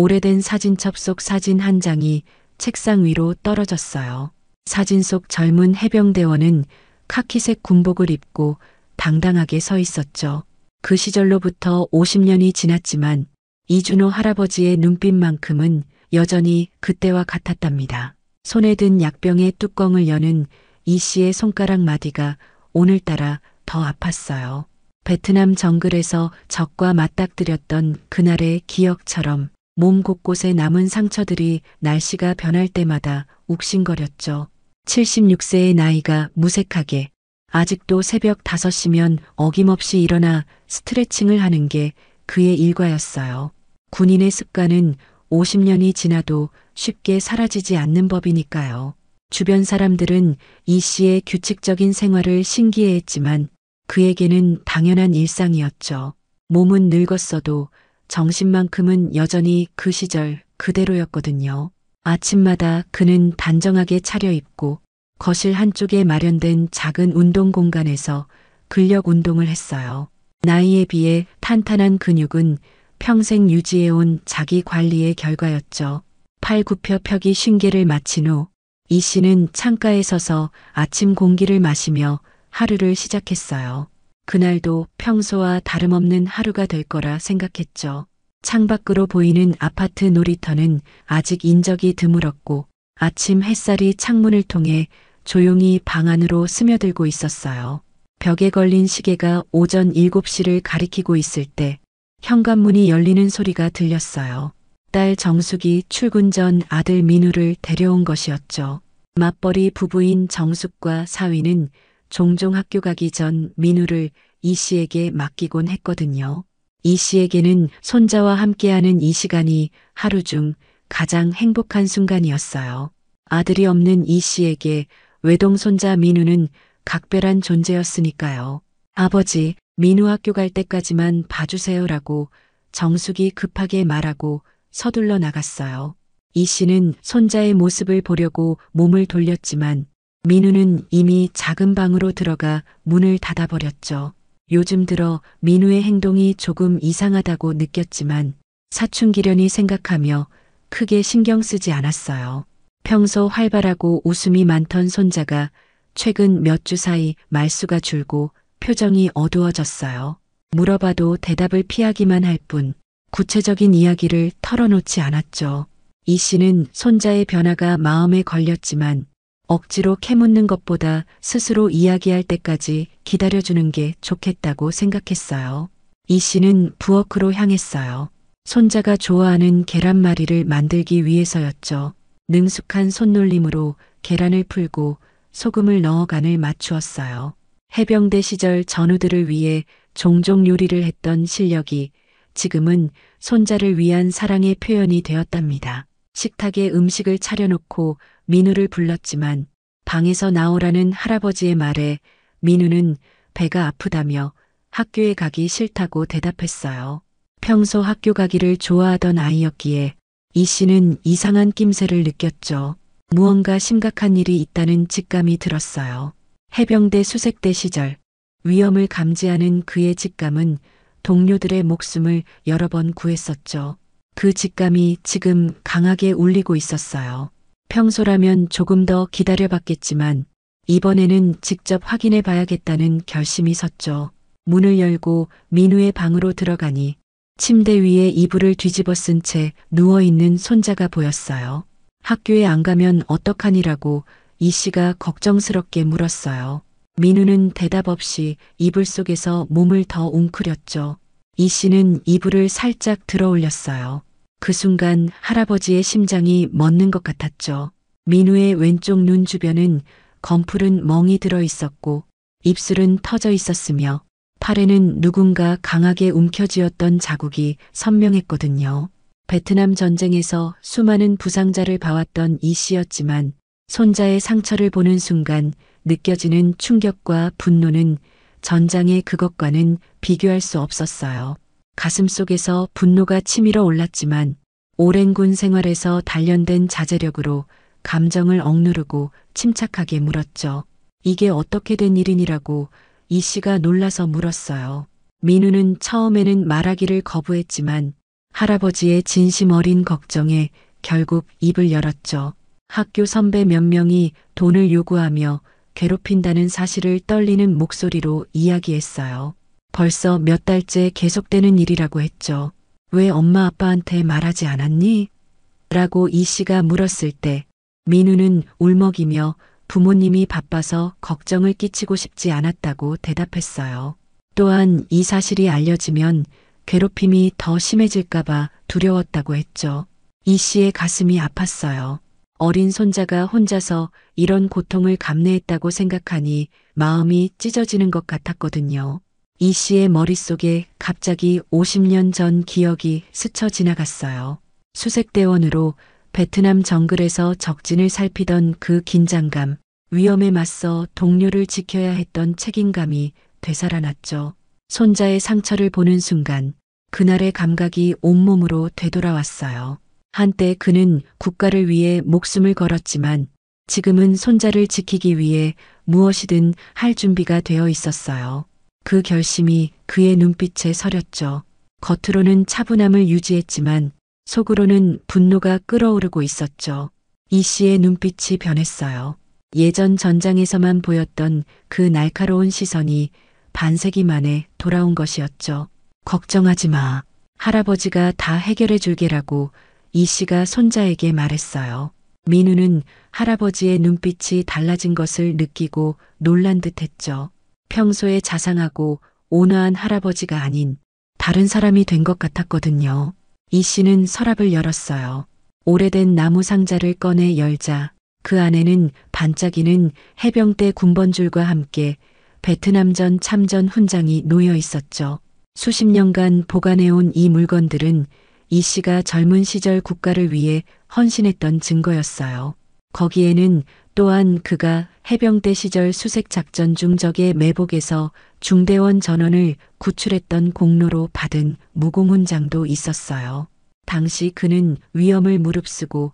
오래된 사진첩 속 사진 한 장이 책상 위로 떨어졌어요. 사진 속 젊은 해병대원은 카키색 군복을 입고 당당하게 서 있었죠. 그 시절로부터 50년이 지났지만 이준호 할아버지의 눈빛만큼은 여전히 그때와 같았답니다. 손에 든 약병의 뚜껑을 여는 이 씨의 손가락 마디가 오늘따라 더 아팠어요. 베트남 정글에서 적과 맞닥뜨렸던 그날의 기억처럼 몸 곳곳에 남은 상처들이 날씨가 변할 때마다 욱신거렸죠. 76세의 나이가 무색하게 아직도 새벽 5시면 어김없이 일어나 스트레칭을 하는 게 그의 일과였어요. 군인의 습관은 50년이 지나도 쉽게 사라지지 않는 법이니까요. 주변 사람들은 이 씨의 규칙적인 생활을 신기해했지만 그에게는 당연한 일상이었죠. 몸은 늙었어도 정신만큼은 여전히 그 시절 그대로였거든요. 아침마다 그는 단정하게 차려입고 거실 한쪽에 마련된 작은 운동 공간에서 근력 운동을 했어요. 나이에 비해 탄탄한 근육은 평생 유지해온 자기 관리의 결과였죠. 팔 굽혀 펴기 50개를 마친 후 이 씨는 창가에 서서 아침 공기를 마시며 하루를 시작했어요. 그날도 평소와 다름없는 하루가 될 거라 생각했죠. 창밖으로 보이는 아파트 놀이터는 아직 인적이 드물었고 아침 햇살이 창문을 통해 조용히 방 안으로 스며들고 있었어요. 벽에 걸린 시계가 오전 7시를 가리키고 있을 때 현관문이 열리는 소리가 들렸어요. 딸 정숙이 출근 전 아들 민우를 데려온 것이었죠. 맞벌이 부부인 정숙과 사위는 종종 학교 가기 전 민우를 이 씨에게 맡기곤 했거든요. 이 씨에게는 손자와 함께하는 이 시간이 하루 중 가장 행복한 순간이었어요. 아들이 없는 이 씨에게 외동손자 민우는 각별한 존재였으니까요. 아버지, 민우 학교 갈 때까지만 봐주세요라고 정숙이 급하게 말하고 서둘러 나갔어요. 이 씨는 손자의 모습을 보려고 몸을 돌렸지만 민우는 이미 작은 방으로 들어가 문을 닫아버렸죠. 요즘 들어 민우의 행동이 조금 이상하다고 느꼈지만 사춘기련이 생각하며 크게 신경 쓰지 않았어요. 평소 활발하고 웃음이 많던 손자가 최근 몇 주 사이 말수가 줄고 표정이 어두워졌어요. 물어봐도 대답을 피하기만 할 뿐 구체적인 이야기를 털어놓지 않았죠. 이 씨는 손자의 변화가 마음에 걸렸지만 억지로 캐묻는 것보다 스스로 이야기할 때까지 기다려주는 게 좋겠다고 생각했어요. 이 씨는 부엌으로 향했어요. 손자가 좋아하는 계란말이를 만들기 위해서였죠. 능숙한 손놀림으로 계란을 풀고 소금을 넣어 간을 맞추었어요. 해병대 시절 전우들을 위해 종종 요리를 했던 실력이 지금은 손자를 위한 사랑의 표현이 되었답니다. 식탁에 음식을 차려놓고 민우를 불렀지만 방에서 나오라는 할아버지의 말에 민우는 배가 아프다며 학교에 가기 싫다고 대답했어요. 평소 학교 가기를 좋아하던 아이였기에 이 씨는 이상한 낌새를 느꼈죠. 무언가 심각한 일이 있다는 직감이 들었어요. 해병대 수색대 시절 위험을 감지하는 그의 직감은 동료들의 목숨을 여러 번 구했었죠. 그 직감이 지금 강하게 울리고 있었어요. 평소라면 조금 더 기다려봤겠지만 이번에는 직접 확인해 봐야겠다는 결심이 섰죠. 문을 열고 민우의 방으로 들어가니 침대 위에 이불을 뒤집어 쓴 채 누워있는 손자가 보였어요. 학교에 안 가면 어떡하니라고 이 씨가 걱정스럽게 물었어요. 민우는 대답 없이 이불 속에서 몸을 더 웅크렸죠. 이 씨는 이불을 살짝 들어 올렸어요. 그 순간 할아버지의 심장이 멎는 것 같았죠. 민우의 왼쪽 눈 주변은 검풀은 멍이 들어 있었고 입술은 터져 있었으며 팔에는 누군가 강하게 움켜쥐었던 자국이 선명했거든요. 베트남 전쟁에서 수많은 부상자를 봐왔던 이 씨였지만 손자의 상처를 보는 순간 느껴지는 충격과 분노는 전장의 그것과는 비교할 수 없었어요. 가슴속에서 분노가 치밀어 올랐지만 오랜 군 생활에서 단련된 자제력으로 감정을 억누르고 침착하게 물었죠. 이게 어떻게 된 일이니라고 이 씨가 놀라서 물었어요. 민우는 처음에는 말하기를 거부했지만 할아버지의 진심 어린 걱정에 결국 입을 열었죠. 학교 선배 몇 명이 돈을 요구하며 괴롭힌다는 사실을 떨리는 목소리로 이야기했어요. 벌써 몇 달째 계속되는 일이라고 했죠. 왜 엄마 아빠한테 말하지 않았니? 라고 이 씨가 물었을 때 민우는 울먹이며 부모님이 바빠서 걱정을 끼치고 싶지 않았다고 대답했어요. 또한 이 사실이 알려지면 괴롭힘이 더 심해질까봐 두려웠다고 했죠. 이 씨의 가슴이 아팠어요. 어린 손자가 혼자서 이런 고통을 감내했다고 생각하니 마음이 찢어지는 것 같았거든요. 이 씨의 머릿속에 갑자기 50년 전 기억이 스쳐 지나갔어요. 수색대원으로 베트남 정글에서 적진을 살피던 그 긴장감, 위험에 맞서 동료를 지켜야 했던 책임감이 되살아났죠. 손자의 상처를 보는 순간 그날의 감각이 온몸으로 되돌아왔어요. 한때 그는 국가를 위해 목숨을 걸었지만 지금은 손자를 지키기 위해 무엇이든 할 준비가 되어 있었어요. 그 결심이 그의 눈빛에 서렸죠. 겉으로는 차분함을 유지했지만 속으로는 분노가 끓어오르고 있었죠. 이 씨의 눈빛이 변했어요. 예전 전장에서만 보였던 그 날카로운 시선이 반세기 만에 돌아온 것이었죠. 걱정하지 마. 할아버지가 다 해결해 줄게라고 이 씨가 손자에게 말했어요. 민우는 할아버지의 눈빛이 달라진 것을 느끼고 놀란 듯 했죠. 평소에 자상하고 온화한 할아버지가 아닌 다른 사람이 된 것 같았거든요. 이 씨는 서랍을 열었어요. 오래된 나무 상자를 꺼내 열자 그 안에는 반짝이는 해병대 군번줄과 함께 베트남전 참전 훈장이 놓여 있었죠. 수십 년간 보관해온 이 물건들은 이 씨가 젊은 시절 국가를 위해 헌신했던 증거였어요. 거기에는 또한 그가 해병대 시절 수색작전 중 적의 매복에서 중대원 전원을 구출했던 공로로 받은 무공훈장도 있었어요. 당시 그는 위험을 무릅쓰고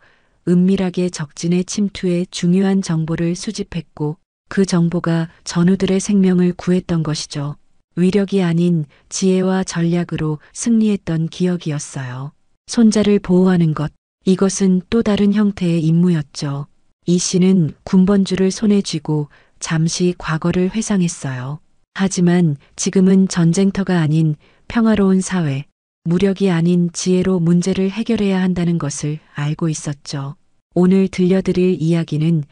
은밀하게 적진의 침투에 중요한 정보를 수집했고 그 정보가 전우들의 생명을 구했던 것이죠. 위력이 아닌 지혜와 전략으로 승리했던 기억이었어요. 손자를 보호하는 것, 이것은 또 다른 형태의 임무였죠. 이 씨는 군번줄을 손에 쥐고 잠시 과거를 회상했어요. 하지만 지금은 전쟁터가 아닌 평화로운 사회, 무력이 아닌 지혜로 문제를 해결해야 한다는 것을 알고 있었죠. 오늘 들려드릴 이야기는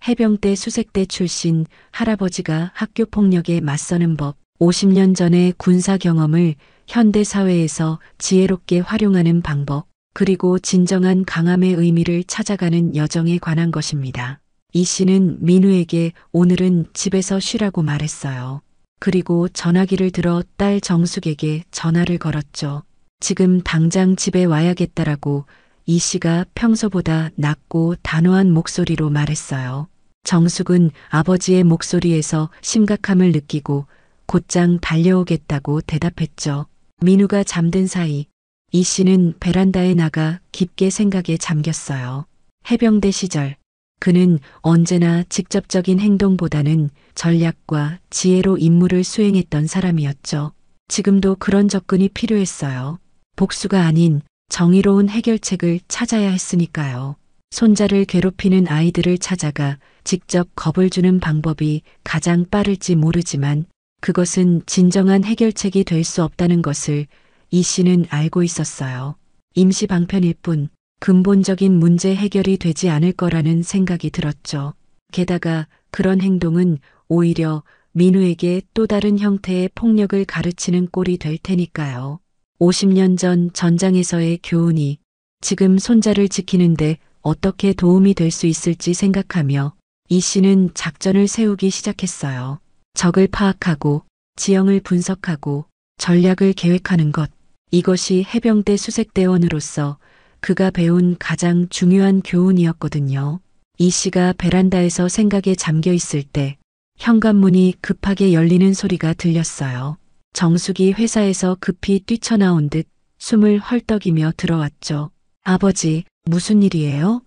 해병대 수색대 출신 할아버지가 학교 폭력에 맞서는 법, 50년 전의 군사 경험을 현대 사회에서 지혜롭게 활용하는 방법, 그리고 진정한 강함의 의미를 찾아가는 여정에 관한 것입니다. 이 씨는 민우에게 오늘은 집에서 쉬라고 말했어요. 그리고 전화기를 들어 딸 정숙에게 전화를 걸었죠. 지금 당장 집에 와야겠다라고 이 씨가 평소보다 낮고 단호한 목소리로 말했어요. 정숙은 아버지의 목소리에서 심각함을 느끼고 곧장 달려오겠다고 대답했죠. 민우가 잠든 사이 이 씨는 베란다에 나가 깊게 생각에 잠겼어요. 해병대 시절 그는 언제나 직접적인 행동보다는 전략과 지혜로 임무를 수행했던 사람이었죠. 지금도 그런 접근이 필요했어요. 복수가 아닌 정의로운 해결책을 찾아야 했으니까요. 손자를 괴롭히는 아이들을 찾아가 직접 겁을 주는 방법이 가장 빠를지 모르지만 그것은 진정한 해결책이 될 수 없다는 것을 이 씨는 알고 있었어요. 임시 방편일 뿐 근본적인 문제 해결이 되지 않을 거라는 생각이 들었죠. 게다가 그런 행동은 오히려 민우에게 또 다른 형태의 폭력을 가르치는 꼴이 될 테니까요. 50년 전 전장에서의 교훈이 지금 손자를 지키는데 어떻게 도움이 될 수 있을지 생각하며 이 씨는 작전을 세우기 시작했어요. 적을 파악하고 지형을 분석하고 전략을 계획하는 것. 이것이 해병대 수색대원으로서 그가 배운 가장 중요한 교훈이었거든요. 이 씨가 베란다에서 생각에 잠겨 있을 때 현관문이 급하게 열리는 소리가 들렸어요. 정숙이 회사에서 급히 뛰쳐나온 듯 숨을 헐떡이며 들어왔죠. 아버지, 무슨 일이에요?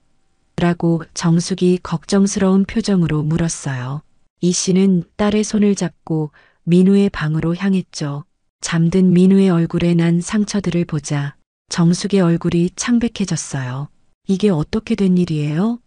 라고 정숙이 걱정스러운 표정으로 물었어요. 이 씨는 딸의 손을 잡고 민우의 방으로 향했죠. 잠든 민우의 얼굴에 난 상처들을 보자 정숙의 얼굴이 창백해졌어요. 이게 어떻게 된 일이에요?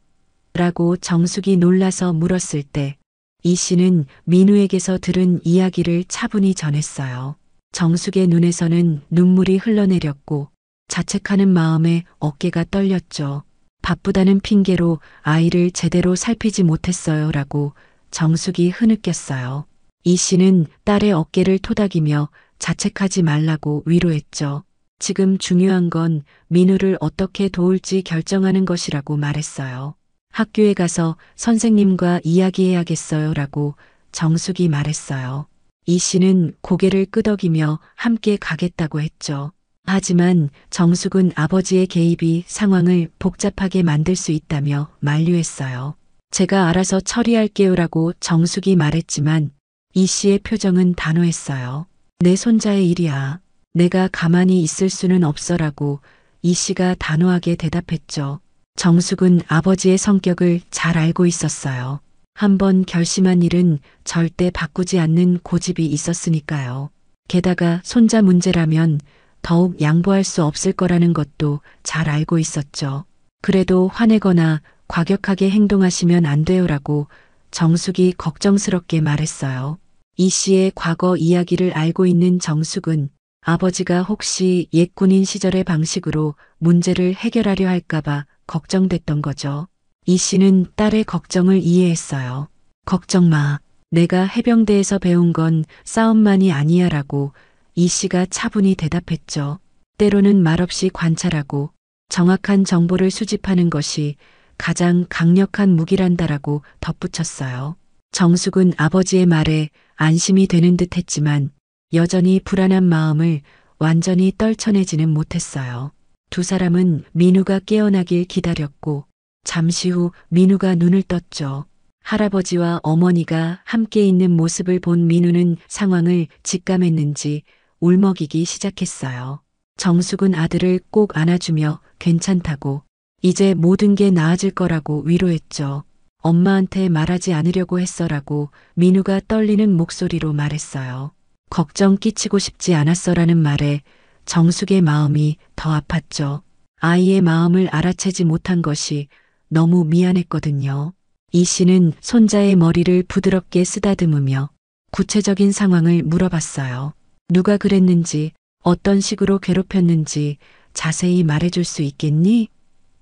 라고 정숙이 놀라서 물었을 때 이 씨는 민우에게서 들은 이야기를 차분히 전했어요. 정숙의 눈에서는 눈물이 흘러내렸고 자책하는 마음에 어깨가 떨렸죠. 바쁘다는 핑계로 아이를 제대로 살피지 못했어요. 라고 정숙이 흐느꼈어요. 이 씨는 딸의 어깨를 토닥이며 자책하지 말라고 위로했죠. 지금 중요한 건 민우를 어떻게 도울지 결정하는 것이라고 말했어요. 학교에 가서 선생님과 이야기해야겠어요. 라고 정숙이 말했어요. 이 씨는 고개를 끄덕이며 함께 가겠다고 했죠. 하지만 정숙은 아버지의 개입이 상황을 복잡하게 만들 수 있다며 만류했어요. 제가 알아서 처리할게요. 라고 정숙이 말했지만 이 씨의 표정은 단호했어요. 내 손자의 일이야. 내가 가만히 있을 수는 없어라고 이 씨가 단호하게 대답했죠. 정숙은 아버지의 성격을 잘 알고 있었어요. 한번 결심한 일은 절대 바꾸지 않는 고집이 있었으니까요. 게다가 손자 문제라면 더욱 양보할 수 없을 거라는 것도 잘 알고 있었죠. 그래도 화내거나 과격하게 행동하시면 안 돼요라고 정숙이 걱정스럽게 말했어요. 이 씨의 과거 이야기를 알고 있는 정숙은 아버지가 혹시 옛 군인 시절의 방식으로 문제를 해결하려 할까봐 걱정됐던 거죠. 이 씨는 딸의 걱정을 이해했어요. 걱정 마. 내가 해병대에서 배운 건 싸움만이 아니야 라고 이 씨가 차분히 대답했죠. 때로는 말없이 관찰하고 정확한 정보를 수집하는 것이 가장 강력한 무기란다라고 덧붙였어요. 정숙은 아버지의 말에 안심이 되는 듯 했지만 여전히 불안한 마음을 완전히 떨쳐내지는 못했어요. 두 사람은 민우가 깨어나길 기다렸고 잠시 후 민우가 눈을 떴죠. 할아버지와 어머니가 함께 있는 모습을 본 민우는 상황을 직감했는지 울먹이기 시작했어요. 정숙은 아들을 꼭 안아주며 괜찮다고 이제 모든 게 나아질 거라고 위로했죠. 엄마한테 말하지 않으려고 했어라고 민우가 떨리는 목소리로 말했어요. 걱정 끼치고 싶지 않았어라는 말에 정숙의 마음이 더 아팠죠. 아이의 마음을 알아채지 못한 것이 너무 미안했거든요. 이 씨는 손자의 머리를 부드럽게 쓰다듬으며 구체적인 상황을 물어봤어요. 누가 그랬는지, 어떤 식으로 괴롭혔는지 자세히 말해줄 수 있겠니?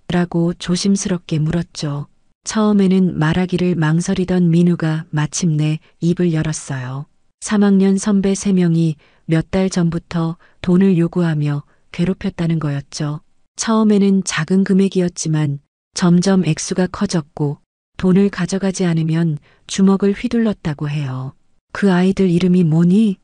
라고 조심스럽게 물었죠. 처음에는 말하기를 망설이던 민우가 마침내 입을 열었어요. 3학년 선배 3명이 몇 달 전부터 돈을 요구하며 괴롭혔다는 거였죠. 처음에는 작은 금액이었지만 점점 액수가 커졌고 돈을 가져가지 않으면 주먹을 휘둘렀다고 해요. 그 아이들 이름이 뭐니?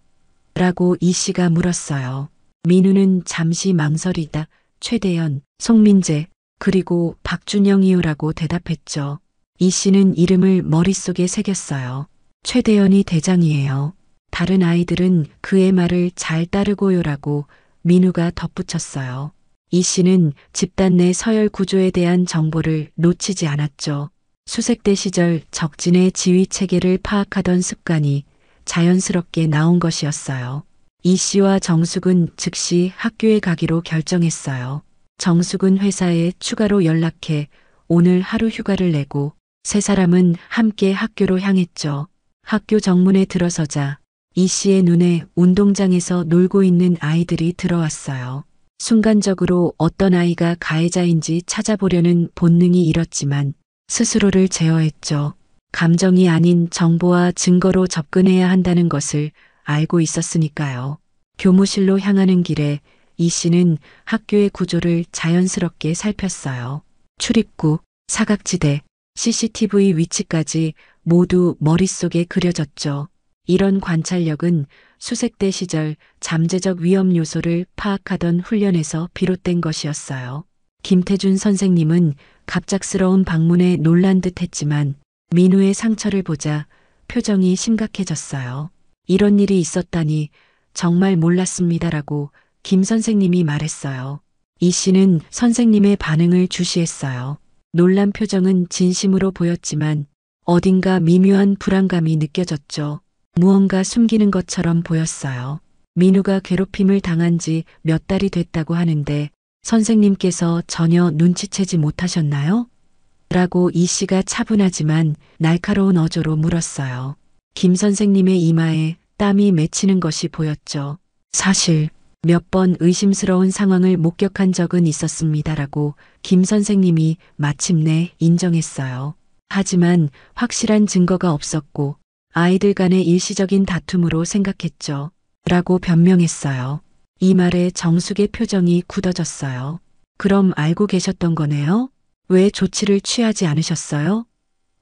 라고 이 씨가 물었어요. 민우는 잠시 망설이다 최대현, 송민재, 그리고 박준영이요라고 대답했죠. 이 씨는 이름을 머릿속에 새겼어요. 최대현이 대장이에요. 다른 아이들은 그의 말을 잘 따르고요라고 민우가 덧붙였어요. 이 씨는 집단 내 서열 구조에 대한 정보를 놓치지 않았죠. 수색대 시절 적진의 지휘 체계를 파악하던 습관이 자연스럽게 나온 것이었어요. 이 씨와 정숙은 즉시 학교에 가기로 결정했어요. 정숙은 회사에 추가로 연락해 오늘 하루 휴가를 내고 세 사람은 함께 학교로 향했죠. 학교 정문에 들어서자 이 씨의 눈에 운동장에서 놀고 있는 아이들이 들어왔어요. 순간적으로 어떤 아이가 가해자인지 찾아보려는 본능이 일었지만 스스로를 제어했죠. 감정이 아닌 정보와 증거로 접근해야 한다는 것을 알고 있었으니까요. 교무실로 향하는 길에 이 씨는 학교의 구조를 자연스럽게 살폈어요. 출입구, 사각지대, CCTV 위치까지 모두 머릿속에 그려졌죠. 이런 관찰력은 수색대 시절 잠재적 위험 요소를 파악하던 훈련에서 비롯된 것이었어요. 김태준 선생님은 갑작스러운 방문에 놀란 듯 했지만 민우의 상처를 보자 표정이 심각해졌어요. 이런 일이 있었다니 정말 몰랐습니다라고 김 선생님이 말했어요. 이 씨는 선생님의 반응을 주시했어요. 놀란 표정은 진심으로 보였지만 어딘가 미묘한 불안감이 느껴졌죠. 무언가 숨기는 것처럼 보였어요. 민우가 괴롭힘을 당한 지 몇 달이 됐다고 하는데 선생님께서 전혀 눈치채지 못하셨나요? 라고 이 씨가 차분하지만 날카로운 어조로 물었어요. 김 선생님의 이마에 땀이 맺히는 것이 보였죠. 사실 몇 번 의심스러운 상황을 목격한 적은 있었습니다라고 김 선생님이 마침내 인정했어요. 하지만 확실한 증거가 없었고 아이들 간의 일시적인 다툼으로 생각했죠. 라고 변명했어요. 이 말에 정숙의 표정이 굳어졌어요. 그럼 알고 계셨던 거네요? 왜 조치를 취하지 않으셨어요?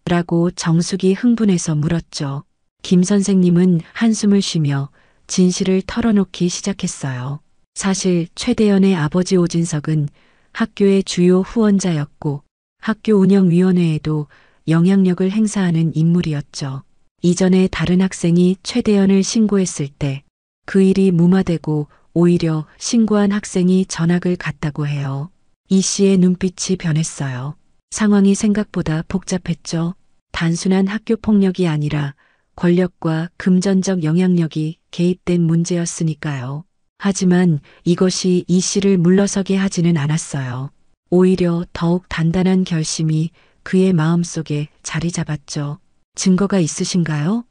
라고 정숙이 흥분해서 물었죠. 김 선생님은 한숨을 쉬며 진실을 털어놓기 시작했어요. 사실 최대연의 아버지 오진석은 학교의 주요 후원자였고 학교 운영위원회에도 영향력을 행사하는 인물이었죠. 이전에 다른 학생이 최대연을 신고했을 때 그 일이 무마되고 오히려 신고한 학생이 전학을 갔다고 해요. 이 씨의 눈빛이 변했어요. 상황이 생각보다 복잡했죠. 단순한 학교 폭력이 아니라 권력과 금전적 영향력이 개입된 문제였으니까요. 하지만 이것이 이 씨를 물러서게 하지는 않았어요. 오히려 더욱 단단한 결심이 그의 마음속에 자리 잡았죠. 증거가 있으신가요?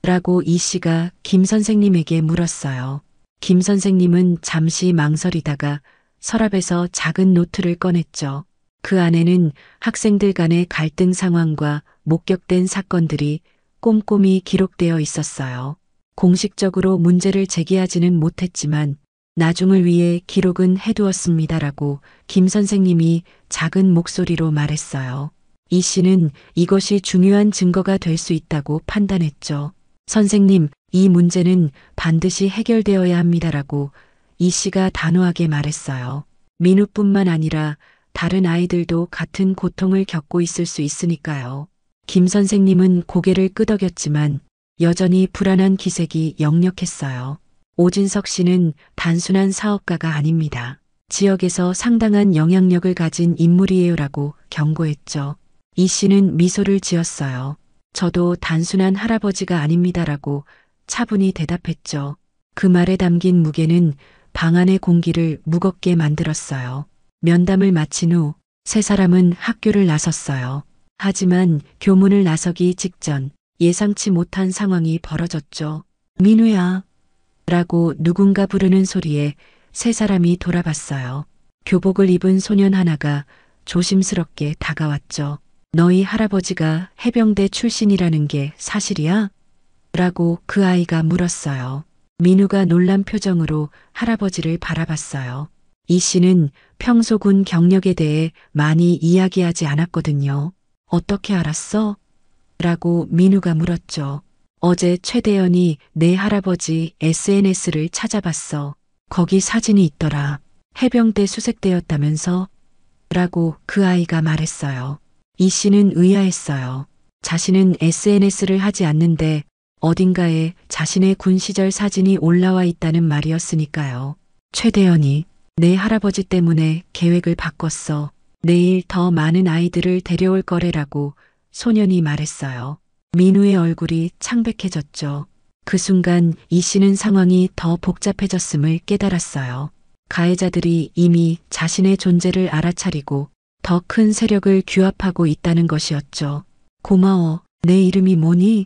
라고 이 씨가 김 선생님에게 물었어요. 김 선생님은 잠시 망설이다가 서랍에서 작은 노트를 꺼냈죠. 그 안에는 학생들 간의 갈등 상황과 목격된 사건들이 꼼꼼히 기록되어 있었어요. 공식적으로 문제를 제기하지는 못했지만 나중을 위해 기록은 해두었습니다라고 김 선생님이 작은 목소리로 말했어요. 이 씨는 이것이 중요한 증거가 될 수 있다고 판단했죠. 선생님, 이 문제는 반드시 해결되어야 합니다라고 이 씨가 단호하게 말했어요. 민우뿐만 아니라 다른 아이들도 같은 고통을 겪고 있을 수 있으니까요. 김 선생님은 고개를 끄덕였지만 여전히 불안한 기색이 역력했어요. 오진석 씨는 단순한 사업가가 아닙니다. 지역에서 상당한 영향력을 가진 인물이에요라고 경고했죠. 이 씨는 미소를 지었어요. 저도 단순한 할아버지가 아닙니다라고 차분히 대답했죠. 그 말에 담긴 무게는 방 안의 공기를 무겁게 만들었어요. 면담을 마친 후 세 사람은 학교를 나섰어요. 하지만 교문을 나서기 직전 예상치 못한 상황이 벌어졌죠. 민우야 라고 누군가 부르는 소리에 세 사람이 돌아봤어요. 교복을 입은 소년 하나가 조심스럽게 다가왔죠. 너희 할아버지가 해병대 출신이라는 게 사실이야? 라고 그 아이가 물었어요. 민우가 놀란 표정으로 할아버지를 바라봤어요. 이 씨는 평소 군 경력에 대해 많이 이야기하지 않았거든요. 어떻게 알았어? 라고 민우가 물었죠. 어제 최대연이 내 할아버지 SNS를 찾아봤어. 거기 사진이 있더라. 해병대 수색대였다면서? 라고 그 아이가 말했어요. 이 씨는 의아했어요. 자신은 SNS를 하지 않는데 어딘가에 자신의 군 시절 사진이 올라와 있다는 말이었으니까요. 최대연이 내 할아버지 때문에 계획을 바꿨어. 내일 더 많은 아이들을 데려올 거래라고 소년이 말했어요. 민우의 얼굴이 창백해졌죠. 그 순간 이 씨는 상황이 더 복잡해졌음을 깨달았어요. 가해자들이 이미 자신의 존재를 알아차리고 더 큰 세력을 규합하고 있다는 것이었죠. 고마워. 내 이름이 뭐니?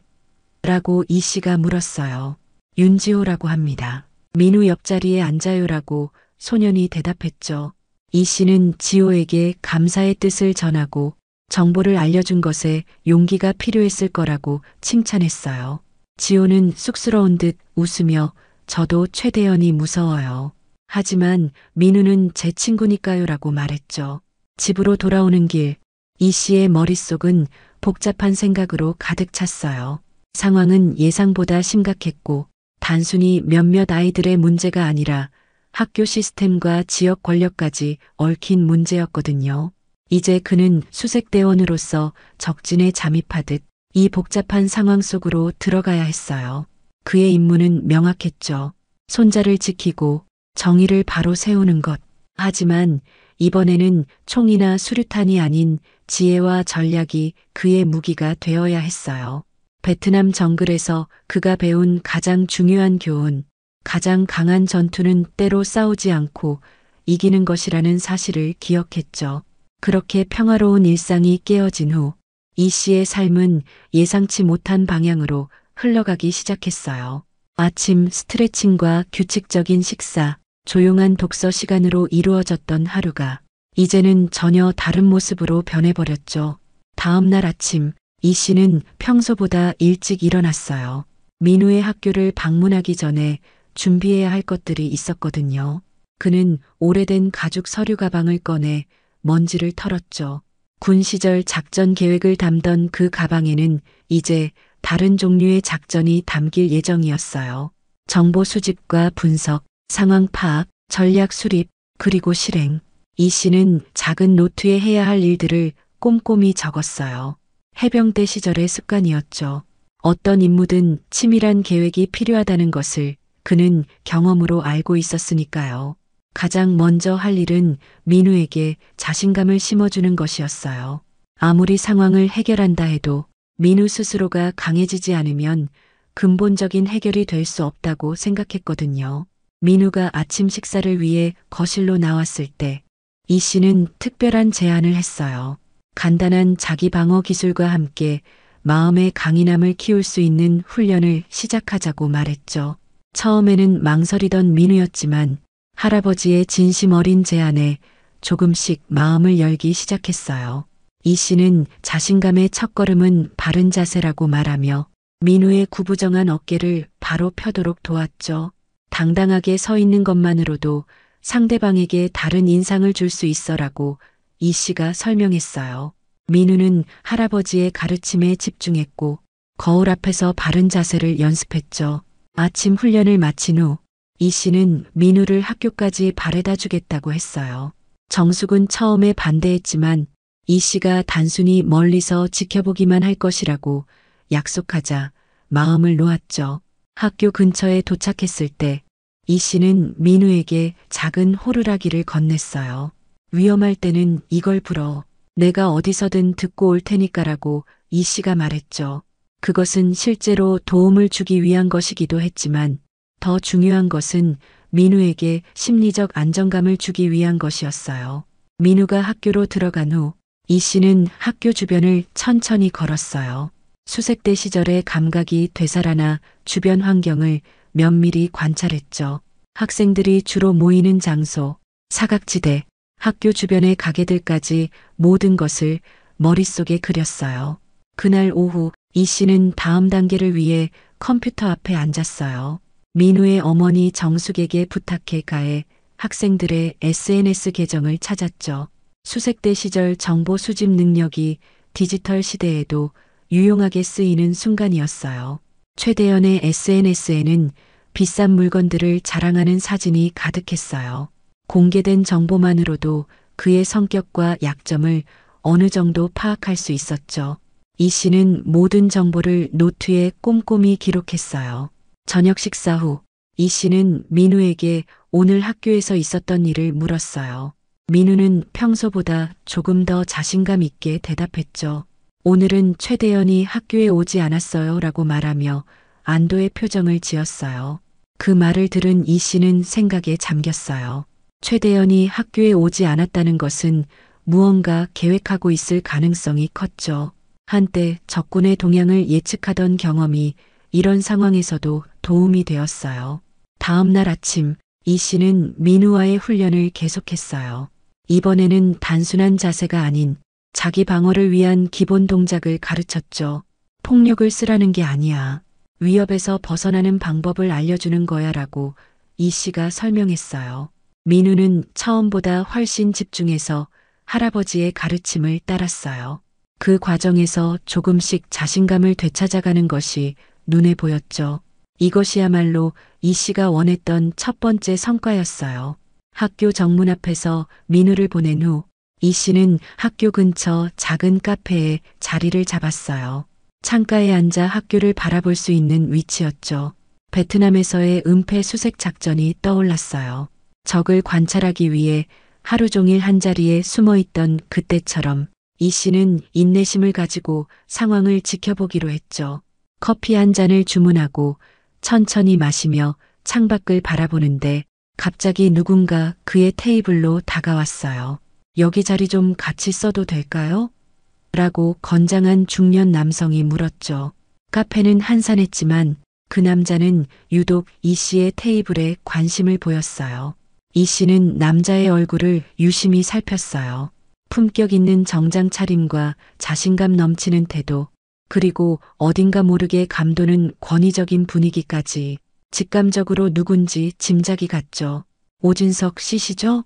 라고 이 씨가 물었어요. 윤지호라고 합니다. 민우 옆자리에 앉아요라고 소년이 대답했죠. 이 씨는 지호에게 감사의 뜻을 전하고 정보를 알려준 것에 용기가 필요했을 거라고 칭찬했어요. 지호는 쑥스러운 듯 웃으며 저도 최대연이 무서워요. 하지만 민우는 제 친구니까요라고 말했죠. 집으로 돌아오는 길, 이 씨의 머릿속은 복잡한 생각으로 가득 찼어요. 상황은 예상보다 심각했고 단순히 몇몇 아이들의 문제가 아니라 학교 시스템과 지역 권력까지 얽힌 문제였거든요. 이제 그는 수색대원으로서 적진에 잠입하듯 이 복잡한 상황 속으로 들어가야 했어요. 그의 임무는 명확했죠. 손자를 지키고 정의를 바로 세우는 것. 하지만 이번에는 총이나 수류탄이 아닌 지혜와 전략이 그의 무기가 되어야 했어요. 베트남 정글에서 그가 배운 가장 중요한 교훈, 가장 강한 전투는 때로 싸우지 않고 이기는 것이라는 사실을 기억했죠. 그렇게 평화로운 일상이 깨어진 후 이 씨의 삶은 예상치 못한 방향으로 흘러가기 시작했어요. 아침 스트레칭과 규칙적인 식사, 조용한 독서 시간으로 이루어졌던 하루가 이제는 전혀 다른 모습으로 변해버렸죠. 다음 날 아침 이 씨는 평소보다 일찍 일어났어요. 민우의 학교를 방문하기 전에 준비해야 할 것들이 있었거든요. 그는 오래된 가죽 서류 가방을 꺼내 먼지를 털었죠. 군 시절 작전 계획을 담던 그 가방에는 이제 다른 종류의 작전이 담길 예정이었어요. 정보 수집과 분석, 상황 파악, 전략 수립, 그리고 실행. 이 씨는 작은 노트에 해야 할 일들을 꼼꼼히 적었어요. 해병대 시절의 습관이었죠. 어떤 임무든 치밀한 계획이 필요하다는 것을 그는 경험으로 알고 있었으니까요. 가장 먼저 할 일은 민우에게 자신감을 심어주는 것이었어요. 아무리 상황을 해결한다 해도 민우 스스로가 강해지지 않으면 근본적인 해결이 될 수 없다고 생각했거든요. 민우가 아침 식사를 위해 거실로 나왔을 때 이 씨는 특별한 제안을 했어요. 간단한 자기 방어 기술과 함께 마음의 강인함을 키울 수 있는 훈련을 시작하자고 말했죠. 처음에는 망설이던 민우였지만 할아버지의 진심 어린 제안에 조금씩 마음을 열기 시작했어요. 이 씨는 자신감의 첫걸음은 바른 자세라고 말하며 민우의 구부정한 어깨를 바로 펴도록 도왔죠. 당당하게 서 있는 것만으로도 상대방에게 다른 인상을 줄 수 있어라고 이 씨가 설명했어요. 민우는 할아버지의 가르침에 집중했고 거울 앞에서 바른 자세를 연습했죠. 아침 훈련을 마친 후 이 씨는 민우를 학교까지 바래다 주겠다고 했어요. 정숙은 처음에 반대했지만 이 씨가 단순히 멀리서 지켜보기만 할 것이라고 약속하자 마음을 놓았죠. 학교 근처에 도착했을 때 이 씨는 민우에게 작은 호루라기를 건넸어요. 위험할 때는 이걸 불어. 내가 어디서든 듣고 올 테니까라고 이 씨가 말했죠. 그것은 실제로 도움을 주기 위한 것이기도 했지만 더 중요한 것은 민우에게 심리적 안정감을 주기 위한 것이었어요. 민우가 학교로 들어간 후 이 씨는 학교 주변을 천천히 걸었어요. 수색대 시절의 감각이 되살아나 주변 환경을 면밀히 관찰했죠. 학생들이 주로 모이는 장소, 사각지대, 학교 주변의 가게들까지 모든 것을 머릿속에 그렸어요. 그날 오후 이 씨는 다음 단계를 위해 컴퓨터 앞에 앉았어요. 민우의 어머니 정숙에게 부탁해 가해 학생들의 SNS 계정을 찾았죠. 수색대 시절 정보 수집 능력이 디지털 시대에도 유용하게 쓰이는 순간이었어요. 최대현의 SNS에는 비싼 물건들을 자랑하는 사진이 가득했어요. 공개된 정보만으로도 그의 성격과 약점을 어느 정도 파악할 수 있었죠. 이 씨는 모든 정보를 노트에 꼼꼼히 기록했어요. 저녁 식사 후 이 씨는 민우에게 오늘 학교에서 있었던 일을 물었어요. 민우는 평소보다 조금 더 자신감 있게 대답했죠. 오늘은 최대현이 학교에 오지 않았어요 라고 말하며 안도의 표정을 지었어요. 그 말을 들은 이 씨는 생각에 잠겼어요. 최대현이 학교에 오지 않았다는 것은 무언가 계획하고 있을 가능성이 컸죠. 한때 적군의 동향을 예측하던 경험이 이런 상황에서도 도움이 되었어요. 다음 날 아침 이 씨는 민우와의 훈련을 계속했어요. 이번에는 단순한 자세가 아닌 자기 방어를 위한 기본 동작을 가르쳤죠. 폭력을 쓰라는 게 아니야. 위협에서 벗어나는 방법을 알려주는 거야 라고 이 씨가 설명했어요. 민우는 처음보다 훨씬 집중해서 할아버지의 가르침을 따랐어요. 그 과정에서 조금씩 자신감을 되찾아가는 것이 눈에 보였죠. 이것이야말로 이 씨가 원했던 첫 번째 성과였어요. 학교 정문 앞에서 민우를 보낸 후 이 씨는 학교 근처 작은 카페에 자리를 잡았어요. 창가에 앉아 학교를 바라볼 수 있는 위치였죠. 베트남에서의 은폐 수색 작전이 떠올랐어요. 적을 관찰하기 위해 하루 종일 한자리에 숨어 있던 그때처럼 이 씨는 인내심을 가지고 상황을 지켜보기로 했죠. 커피 한 잔을 주문하고 천천히 마시며 창밖을 바라보는데 갑자기 누군가 그의 테이블로 다가왔어요. 여기 자리 좀 같이 써도 될까요? 라고 건장한 중년 남성이 물었죠. 카페는 한산했지만 그 남자는 유독 이 씨의 테이블에 관심을 보였어요. 이 씨는 남자의 얼굴을 유심히 살폈어요. 품격 있는 정장 차림과 자신감 넘치는 태도, 그리고 어딘가 모르게 감도는 권위적인 분위기까지 직감적으로 누군지 짐작이 갔죠. 오진석 씨시죠?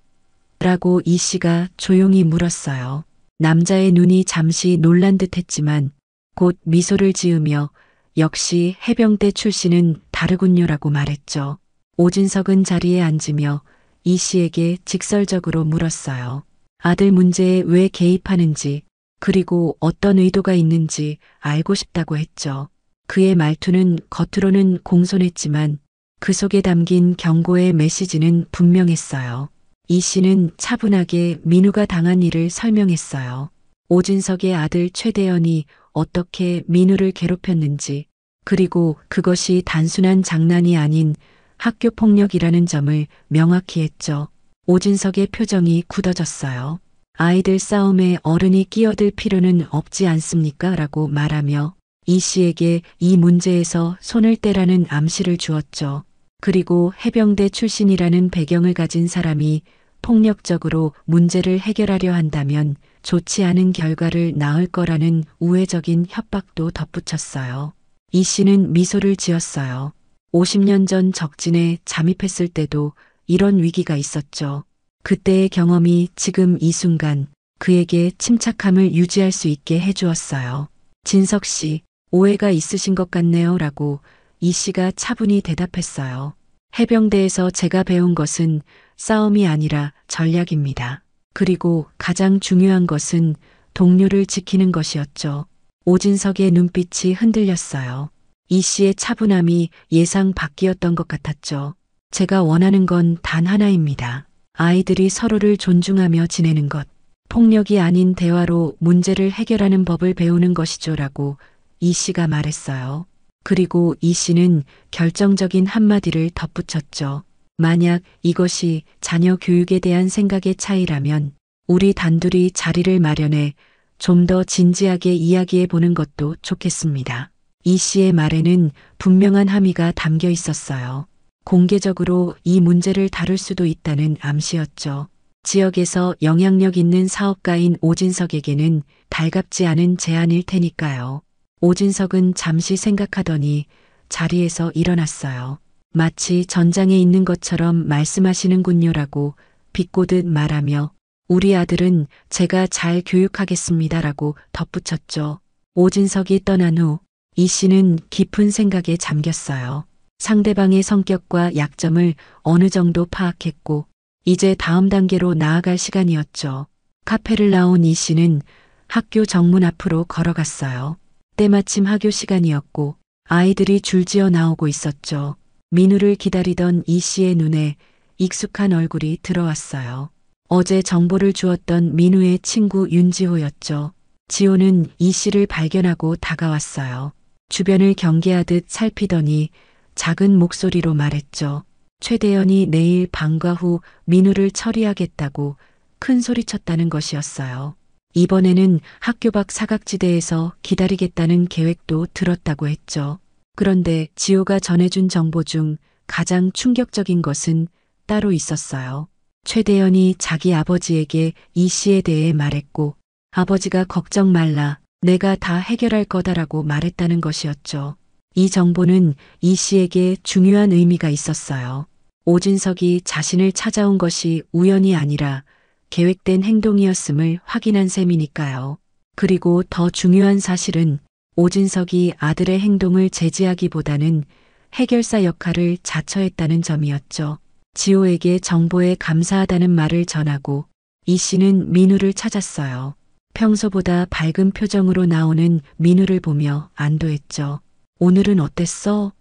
라고 이 씨가 조용히 물었어요. 남자의 눈이 잠시 놀란 듯 했지만 곧 미소를 지으며 역시 해병대 출신은 다르군요라고 말했죠. 오진석은 자리에 앉으며 이 씨에게 직설적으로 물었어요. 아들 문제에 왜 개입하는지, 그리고 어떤 의도가 있는지 알고 싶다고 했죠. 그의 말투는 겉으로는 공손했지만 그 속에 담긴 경고의 메시지는 분명했어요. 이 씨는 차분하게 민우가 당한 일을 설명했어요. 오진석의 아들 최대현이 어떻게 민우를 괴롭혔는지, 그리고 그것이 단순한 장난이 아닌 학교 폭력이라는 점을 명확히 했죠. 오진석의 표정이 굳어졌어요. 아이들 싸움에 어른이 끼어들 필요는 없지 않습니까? 라고 말하며 이 씨에게 이 문제에서 손을 떼라는 암시를 주었죠. 그리고 해병대 출신이라는 배경을 가진 사람이 폭력적으로 문제를 해결하려 한다면 좋지 않은 결과를 낳을 거라는 우회적인 협박도 덧붙였어요. 이 씨는 미소를 지었어요. 50년 전 적진에 잠입했을 때도 이런 위기가 있었죠. 그때의 경험이 지금 이 순간 그에게 침착함을 유지할 수 있게 해주었어요. 진석 씨, 오해가 있으신 것 같네요. 라고 이 씨가 차분히 대답했어요. 해병대에서 제가 배운 것은 싸움이 아니라 전략입니다. 그리고 가장 중요한 것은 동료를 지키는 것이었죠. 오진석의 눈빛이 흔들렸어요. 이 씨의 차분함이 예상 밖이었던 것 같았죠. 제가 원하는 건 단 하나입니다. 아이들이 서로를 존중하며 지내는 것, 폭력이 아닌 대화로 문제를 해결하는 법을 배우는 것이죠. 라고 이 씨가 말했어요. 그리고 이 씨는 결정적인 한마디를 덧붙였죠. 만약 이것이 자녀 교육에 대한 생각의 차이라면 우리 단둘이 자리를 마련해 좀 더 진지하게 이야기해 보는 것도 좋겠습니다. 이 씨의 말에는 분명한 함의가 담겨 있었어요. 공개적으로 이 문제를 다룰 수도 있다는 암시였죠. 지역에서 영향력 있는 사업가인 오진석에게는 달갑지 않은 제안일 테니까요. 오진석은 잠시 생각하더니 자리에서 일어났어요. 마치 전장에 있는 것처럼 말씀하시는군요라고 비꼬듯 말하며 우리 아들은 제가 잘 교육하겠습니다라고 덧붙였죠. 오진석이 떠난 후 이 씨는 깊은 생각에 잠겼어요. 상대방의 성격과 약점을 어느 정도 파악했고 이제 다음 단계로 나아갈 시간이었죠. 카페를 나온 이 씨는 학교 정문 앞으로 걸어갔어요. 때마침 학교 시간이었고 아이들이 줄지어 나오고 있었죠. 민우를 기다리던 이 씨의 눈에 익숙한 얼굴이 들어왔어요. 어제 정보를 주었던 민우의 친구 윤지호였죠. 지호는 이 씨를 발견하고 다가왔어요. 주변을 경계하듯 살피더니 작은 목소리로 말했죠. 최대현이 내일 방과 후 민우를 처리하겠다고 큰 소리쳤다는 것이었어요. 이번에는 학교 밖 사각지대에서 기다리겠다는 계획도 들었다고 했죠. 그런데 지호가 전해준 정보 중 가장 충격적인 것은 따로 있었어요. 최대현이 자기 아버지에게 이 씨에 대해 말했고 아버지가 걱정 말라. 내가 다 해결할 거다라고 말했다는 것이었죠. 이 정보는 이 씨에게 중요한 의미가 있었어요. 오진석이 자신을 찾아온 것이 우연이 아니라 계획된 행동이었음을 확인한 셈이니까요. 그리고 더 중요한 사실은 오진석이 아들의 행동을 제지하기보다는 해결사 역할을 자처했다는 점이었죠. 지호에게 정보에 감사하다는 말을 전하고 이 씨는 민우를 찾았어요. 평소보다 밝은 표정으로 나오는 민우를 보며 안도했죠. 오늘은 어땠어?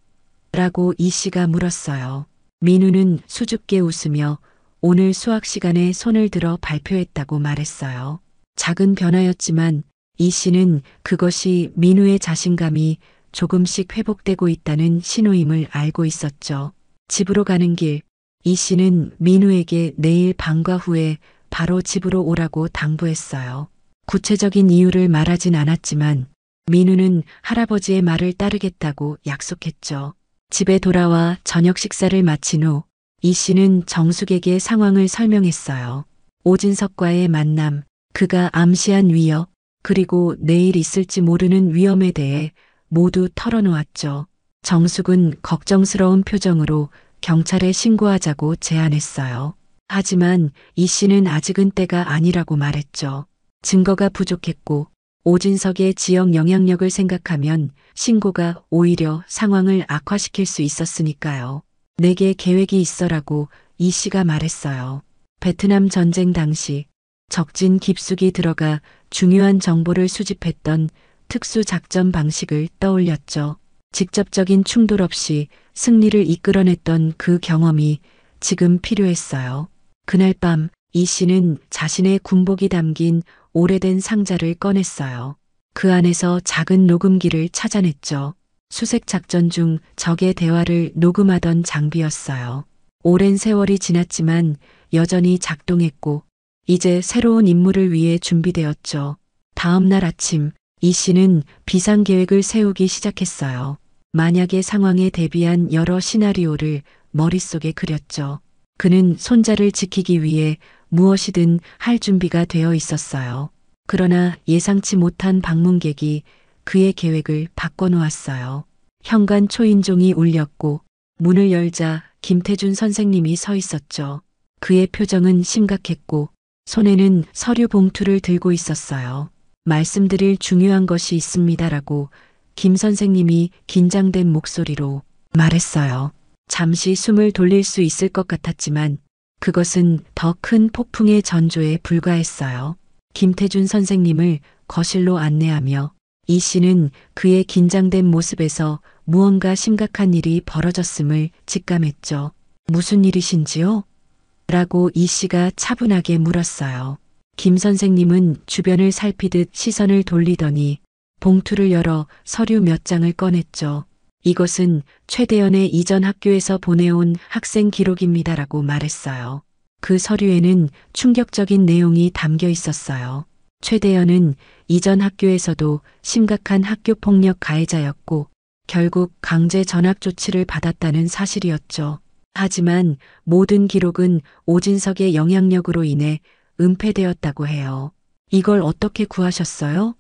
라고 이 씨가 물었어요. 민우는 수줍게 웃으며 오늘 수학 시간에 손을 들어 발표했다고 말했어요. 작은 변화였지만 이 씨는 그것이 민우의 자신감이 조금씩 회복되고 있다는 신호임을 알고 있었죠. 집으로 가는 길 이 씨는 민우에게 내일 방과 후에 바로 집으로 오라고 당부했어요. 구체적인 이유를 말하진 않았지만 민우는 할아버지의 말을 따르겠다고 약속했죠. 집에 돌아와 저녁 식사를 마친 후 이 씨는 정숙에게 상황을 설명했어요. 오진석과의 만남, 그가 암시한 위협, 그리고 내일 있을지 모르는 위험에 대해 모두 털어놓았죠. 정숙은 걱정스러운 표정으로 경찰에 신고하자고 제안했어요. 하지만 이 씨는 아직은 때가 아니라고 말했죠. 증거가 부족했고 오진석의 지역 영향력을 생각하면 신고가 오히려 상황을 악화시킬 수 있었으니까요. 내게 계획이 있어라고 이 씨가 말했어요. 베트남 전쟁 당시 적진 깊숙이 들어가 중요한 정보를 수집했던 특수작전 방식을 떠올렸죠. 직접적인 충돌 없이 승리를 이끌어냈던 그 경험이 지금 필요했어요. 그날 밤 이 씨는 자신의 군복이 담긴 오래된 상자를 꺼냈어요. 그 안에서 작은 녹음기를 찾아냈죠. 수색 작전 중 적의 대화를 녹음하던 장비였어요. 오랜 세월이 지났지만 여전히 작동했고 이제 새로운 임무를 위해 준비되었죠. 다음 날 아침 이 씨는 비상계획을 세우기 시작했어요. 만약의 상황에 대비한 여러 시나리오를 머릿속에 그렸죠. 그는 손자를 지키기 위해 무엇이든 할 준비가 되어 있었어요. 그러나 예상치 못한 방문객이 그의 계획을 바꿔놓았어요. 현관 초인종이 울렸고 문을 열자 김태준 선생님이 서 있었죠. 그의 표정은 심각했고 손에는 서류 봉투를 들고 있었어요. 말씀드릴 중요한 것이 있습니다라고 김 선생님이 긴장된 목소리로 말했어요. 잠시 숨을 돌릴 수 있을 것 같았지만 그것은 더 큰 폭풍의 전조에 불과했어요. 김태준 선생님을 거실로 안내하며 이 씨는 그의 긴장된 모습에서 무언가 심각한 일이 벌어졌음을 직감했죠. 무슨 일이신지요? 라고 이 씨가 차분하게 물었어요. 김 선생님은 주변을 살피듯 시선을 돌리더니 봉투를 열어 서류 몇 장을 꺼냈죠. 이것은 최대현의 이전 학교에서 보내온 학생 기록입니다라고 말했어요. 그 서류에는 충격적인 내용이 담겨 있었어요. 최대현은 이전 학교에서도 심각한 학교 폭력 가해자였고 결국 강제 전학 조치를 받았다는 사실이었죠. 하지만 모든 기록은 오진석의 영향력으로 인해 은폐되었다고 해요. 이걸 어떻게 구하셨어요?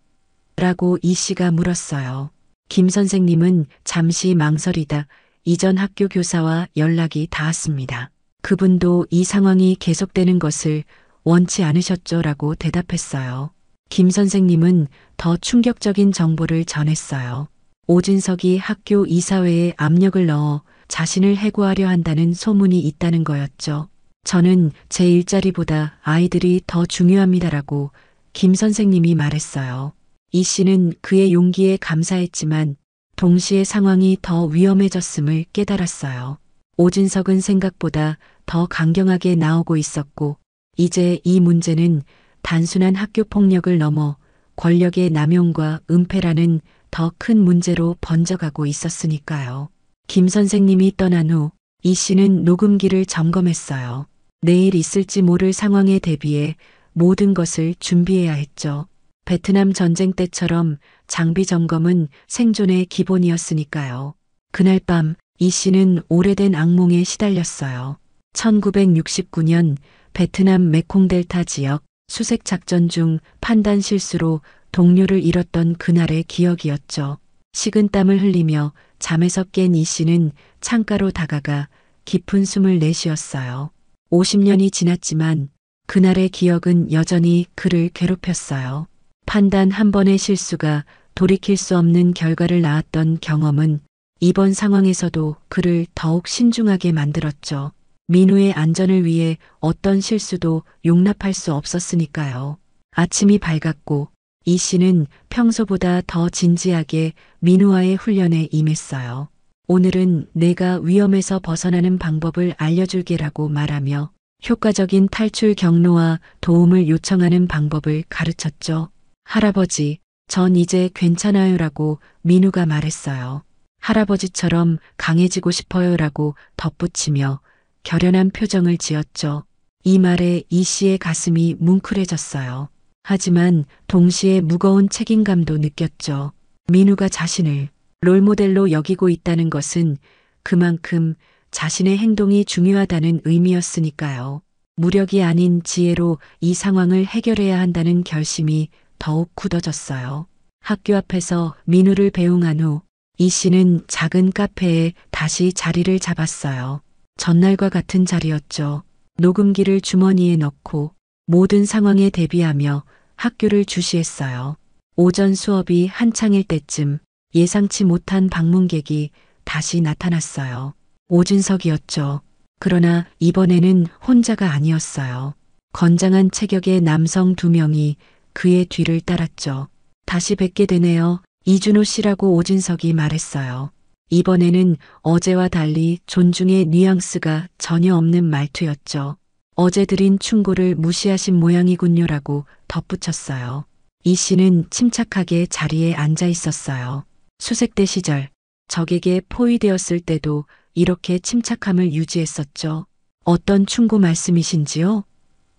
라고 이 씨가 물었어요. 김 선생님은 잠시 망설이다 이전 학교 교사와 연락이 닿았습니다. 그분도 이 상황이 계속되는 것을 원치 않으셨죠? 라고 대답했어요. 김 선생님은 더 충격적인 정보를 전했어요. 오진석이 학교 이사회에 압력을 넣어 자신을 해고하려 한다는 소문이 있다는 거였죠. 저는 제 일자리보다 아이들이 더 중요합니다라고 김 선생님이 말했어요. 이 씨는 그의 용기에 감사했지만 동시에 상황이 더 위험해졌음을 깨달았어요. 오진석은 생각보다 더 강경하게 나오고 있었고 이제 이 문제는 단순한 학교 폭력을 넘어 권력의 남용과 은폐라는 더 큰 문제로 번져가고 있었으니까요. 김 선생님이 떠난 후 이 씨는 녹음기를 점검했어요. 내일 있을지 모를 상황에 대비해 모든 것을 준비해야 했죠. 베트남 전쟁 때처럼 장비 점검은 생존의 기본이었으니까요. 그날 밤 이 씨는 오래된 악몽에 시달렸어요. 1969년 베트남 메콩델타 지역 수색 작전 중 판단 실수로 동료를 잃었던 그날의 기억이었죠. 식은땀을 흘리며 잠에서 깬 이 씨는 창가로 다가가 깊은 숨을 내쉬었어요. 50년이 지났지만 그날의 기억은 여전히 그를 괴롭혔어요. 판단 한 번의 실수가 돌이킬 수 없는 결과를 낳았던 경험은 이번 상황에서도 그를 더욱 신중하게 만들었죠. 민우의 안전을 위해 어떤 실수도 용납할 수 없었으니까요. 아침이 밝았고 이 씨는 평소보다 더 진지하게 민우와의 훈련에 임했어요. 오늘은 내가 위험에서 벗어나는 방법을 알려줄게라고 말하며 효과적인 탈출 경로와 도움을 요청하는 방법을 가르쳤죠. 할아버지, 전 이제 괜찮아요라고 민우가 말했어요. 할아버지처럼 강해지고 싶어요라고 덧붙이며 결연한 표정을 지었죠. 이 말에 이 씨의 가슴이 뭉클해졌어요. 하지만 동시에 무거운 책임감도 느꼈죠. 민우가 자신을 롤모델로 여기고 있다는 것은 그만큼 자신의 행동이 중요하다는 의미였으니까요. 무력이 아닌 지혜로 이 상황을 해결해야 한다는 결심이 더욱 굳어졌어요. 학교 앞에서 민우를 배웅한 후 이 씨는 작은 카페에 다시 자리를 잡았어요. 전날과 같은 자리였죠. 녹음기를 주머니에 넣고 모든 상황에 대비하며 학교를 주시했어요. 오전 수업이 한창일 때쯤 예상치 못한 방문객이 다시 나타났어요. 오진석이었죠. 그러나 이번에는 혼자가 아니었어요. 건장한 체격의 남성 2명이 그의 뒤를 따랐죠. 다시 뵙게 되네요. 이준호 씨라고 오진석이 말했어요. 이번에는 어제와 달리 존중의 뉘앙스가 전혀 없는 말투였죠. 어제 드린 충고를 무시하신 모양이군요라고 덧붙였어요. 이 씨는 침착하게 자리에 앉아 있었어요. 수색대 시절 적에게 포위되었을 때도 이렇게 침착함을 유지했었죠. 어떤 충고 말씀이신지요?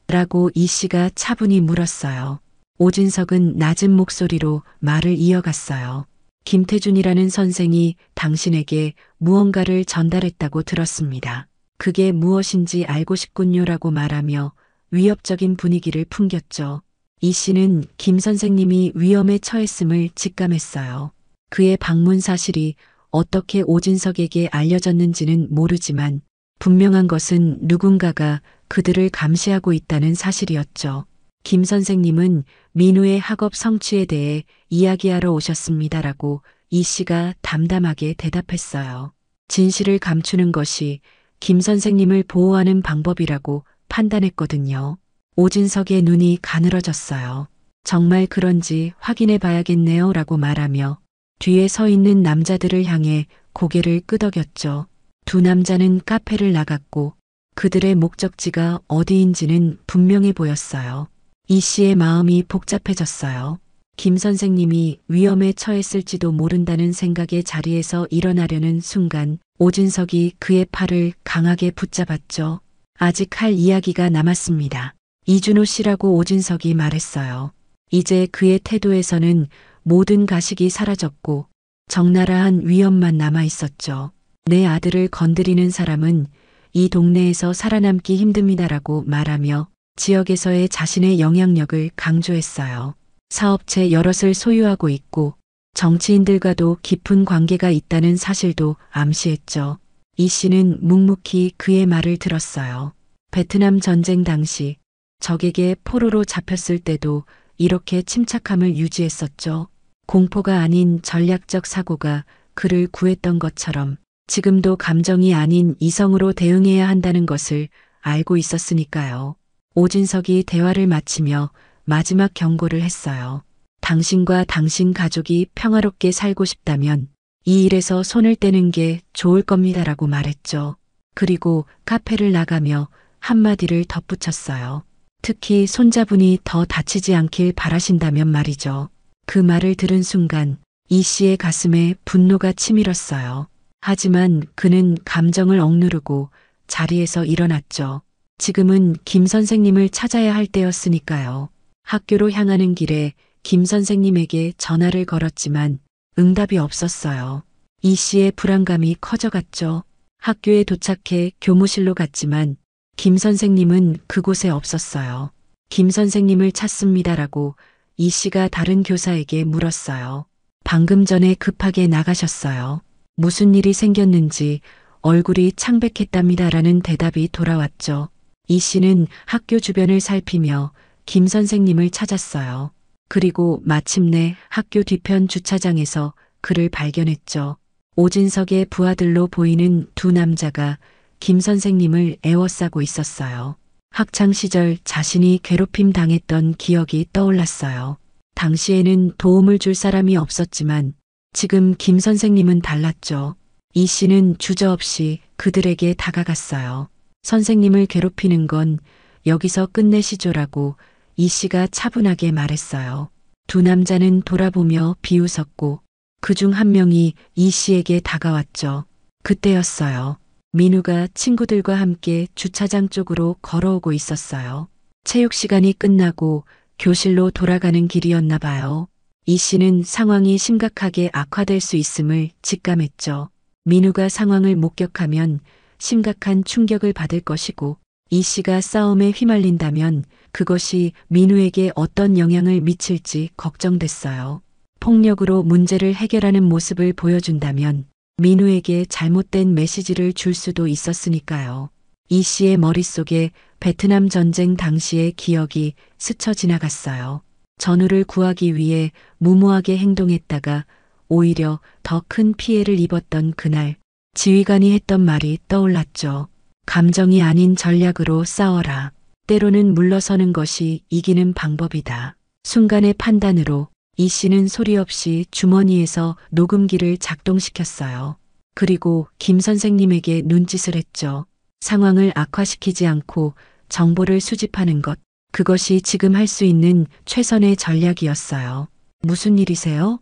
라고 이 씨가 차분히 물었어요. 오진석은 낮은 목소리로 말을 이어갔어요. 김태준이라는 선생이 당신에게 무언가를 전달했다고 들었습니다. 그게 무엇인지 알고 싶군요라고 말하며 위협적인 분위기를 풍겼죠. 이 씨는 김 선생님이 위험에 처했음을 직감했어요. 그의 방문 사실이 어떻게 오진석에게 알려졌는지는 모르지만 분명한 것은 누군가가 그들을 감시하고 있다는 사실이었죠. 김 선생님은 민우의 학업 성취에 대해 이야기하러 오셨습니다라고 이 씨가 담담하게 대답했어요. 진실을 감추는 것이 김 선생님을 보호하는 방법이라고 판단했거든요. 오진석의 눈이 가늘어졌어요. 정말 그런지 확인해 봐야겠네요 라고 말하며 뒤에 서 있는 남자들을 향해 고개를 끄덕였죠. 두 남자는 카페를 나갔고 그들의 목적지가 어디인지는 분명해 보였어요. 이 씨의 마음이 복잡해졌어요. 김 선생님이 위험에 처했을지도 모른다는 생각에 자리에서 일어나려는 순간 오진석이 그의 팔을 강하게 붙잡았죠. 아직 할 이야기가 남았습니다. 이준호 씨라고 오진석이 말했어요. 이제 그의 태도에서는 모든 가식이 사라졌고 적나라한 위험만 남아 있었죠. 내 아들을 건드리는 사람은 이 동네에서 살아남기 힘듭니다라고 말하며 지역에서의 자신의 영향력을 강조했어요. 사업체 여럿을 소유하고 있고 정치인들과도 깊은 관계가 있다는 사실도 암시했죠. 이 씨는 묵묵히 그의 말을 들었어요. 베트남 전쟁 당시 적에게 포로로 잡혔을 때도 이렇게 침착함을 유지했었죠. 공포가 아닌 전략적 사고가 그를 구했던 것처럼 지금도 감정이 아닌 이성으로 대응해야 한다는 것을 알고 있었으니까요. 오진석이 대화를 마치며 마지막 경고를 했어요. 당신과 당신 가족이 평화롭게 살고 싶다면 이 일에서 손을 떼는 게 좋을 겁니다라고 말했죠. 그리고 카페를 나가며 한마디를 덧붙였어요. 특히 손자분이 더 다치지 않길 바라신다면 말이죠. 그 말을 들은 순간 이 씨의 가슴에 분노가 치밀었어요. 하지만 그는 감정을 억누르고 자리에서 일어났죠. 지금은 김 선생님을 찾아야 할 때였으니까요. 학교로 향하는 길에 김 선생님에게 전화를 걸었지만 응답이 없었어요. 이 씨의 불안감이 커져갔죠. 학교에 도착해 교무실로 갔지만 김 선생님은 그곳에 없었어요. 김 선생님을 찾습니다라고 이 씨가 다른 교사에게 물었어요. 방금 전에 급하게 나가셨어요. 무슨 일이 생겼는지 얼굴이 창백했답니다라는 대답이 돌아왔죠. 이 씨는 학교 주변을 살피며 김 선생님을 찾았어요. 그리고 마침내 학교 뒤편 주차장에서 그를 발견했죠. 오진석의 부하들로 보이는 두 남자가 김 선생님을 에워싸고 있었어요. 학창 시절 자신이 괴롭힘 당했던 기억이 떠올랐어요. 당시에는 도움을 줄 사람이 없었지만 지금 김 선생님은 달랐죠. 이 씨는 주저없이 그들에게 다가갔어요. 선생님을 괴롭히는 건 여기서 끝내시죠라고 이 씨가 차분하게 말했어요. 두 남자는 돌아보며 비웃었고 그중 한 명이 이 씨에게 다가왔죠. 그때였어요. 민우가 친구들과 함께 주차장 쪽으로 걸어오고 있었어요. 체육 시간이 끝나고 교실로 돌아가는 길이었나 봐요. 이 씨는 상황이 심각하게 악화될 수 있음을 직감했죠. 민우가 상황을 목격하면 심각한 충격을 받을 것이고 이 씨가 싸움에 휘말린다면 그것이 민우에게 어떤 영향을 미칠지 걱정됐어요. 폭력으로 문제를 해결하는 모습을 보여준다면 민우에게 잘못된 메시지를 줄 수도 있었으니까요. 이 씨의 머릿속에 베트남 전쟁 당시의 기억이 스쳐 지나갔어요. 전우를 구하기 위해 무모하게 행동했다가 오히려 더 큰 피해를 입었던 그날, 지휘관이 했던 말이 떠올랐죠. 감정이 아닌 전략으로 싸워라. 때로는 물러서는 것이 이기는 방법이다. 순간의 판단으로 이 씨는 소리 없이 주머니에서 녹음기를 작동시켰어요. 그리고 김 선생님에게 눈짓을 했죠. 상황을 악화시키지 않고 정보를 수집하는 것, 그것이 지금 할 수 있는 최선의 전략이었어요. 무슨 일이세요?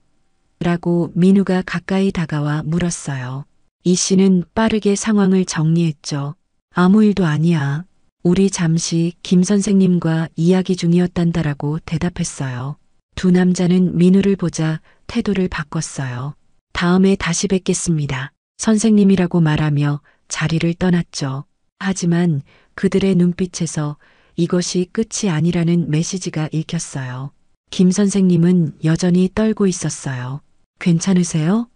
라고 민우가 가까이 다가와 물었어요. 이 씨는 빠르게 상황을 정리했죠. 아무 일도 아니야. 우리 잠시 김 선생님과 이야기 중이었단다라고 대답했어요. 두 남자는 민우를 보자 태도를 바꿨어요. 다음에 다시 뵙겠습니다. 선생님이라고 말하며 자리를 떠났죠. 하지만 그들의 눈빛에서 이것이 끝이 아니라는 메시지가 읽혔어요. 김 선생님은 여전히 떨고 있었어요. 괜찮으세요?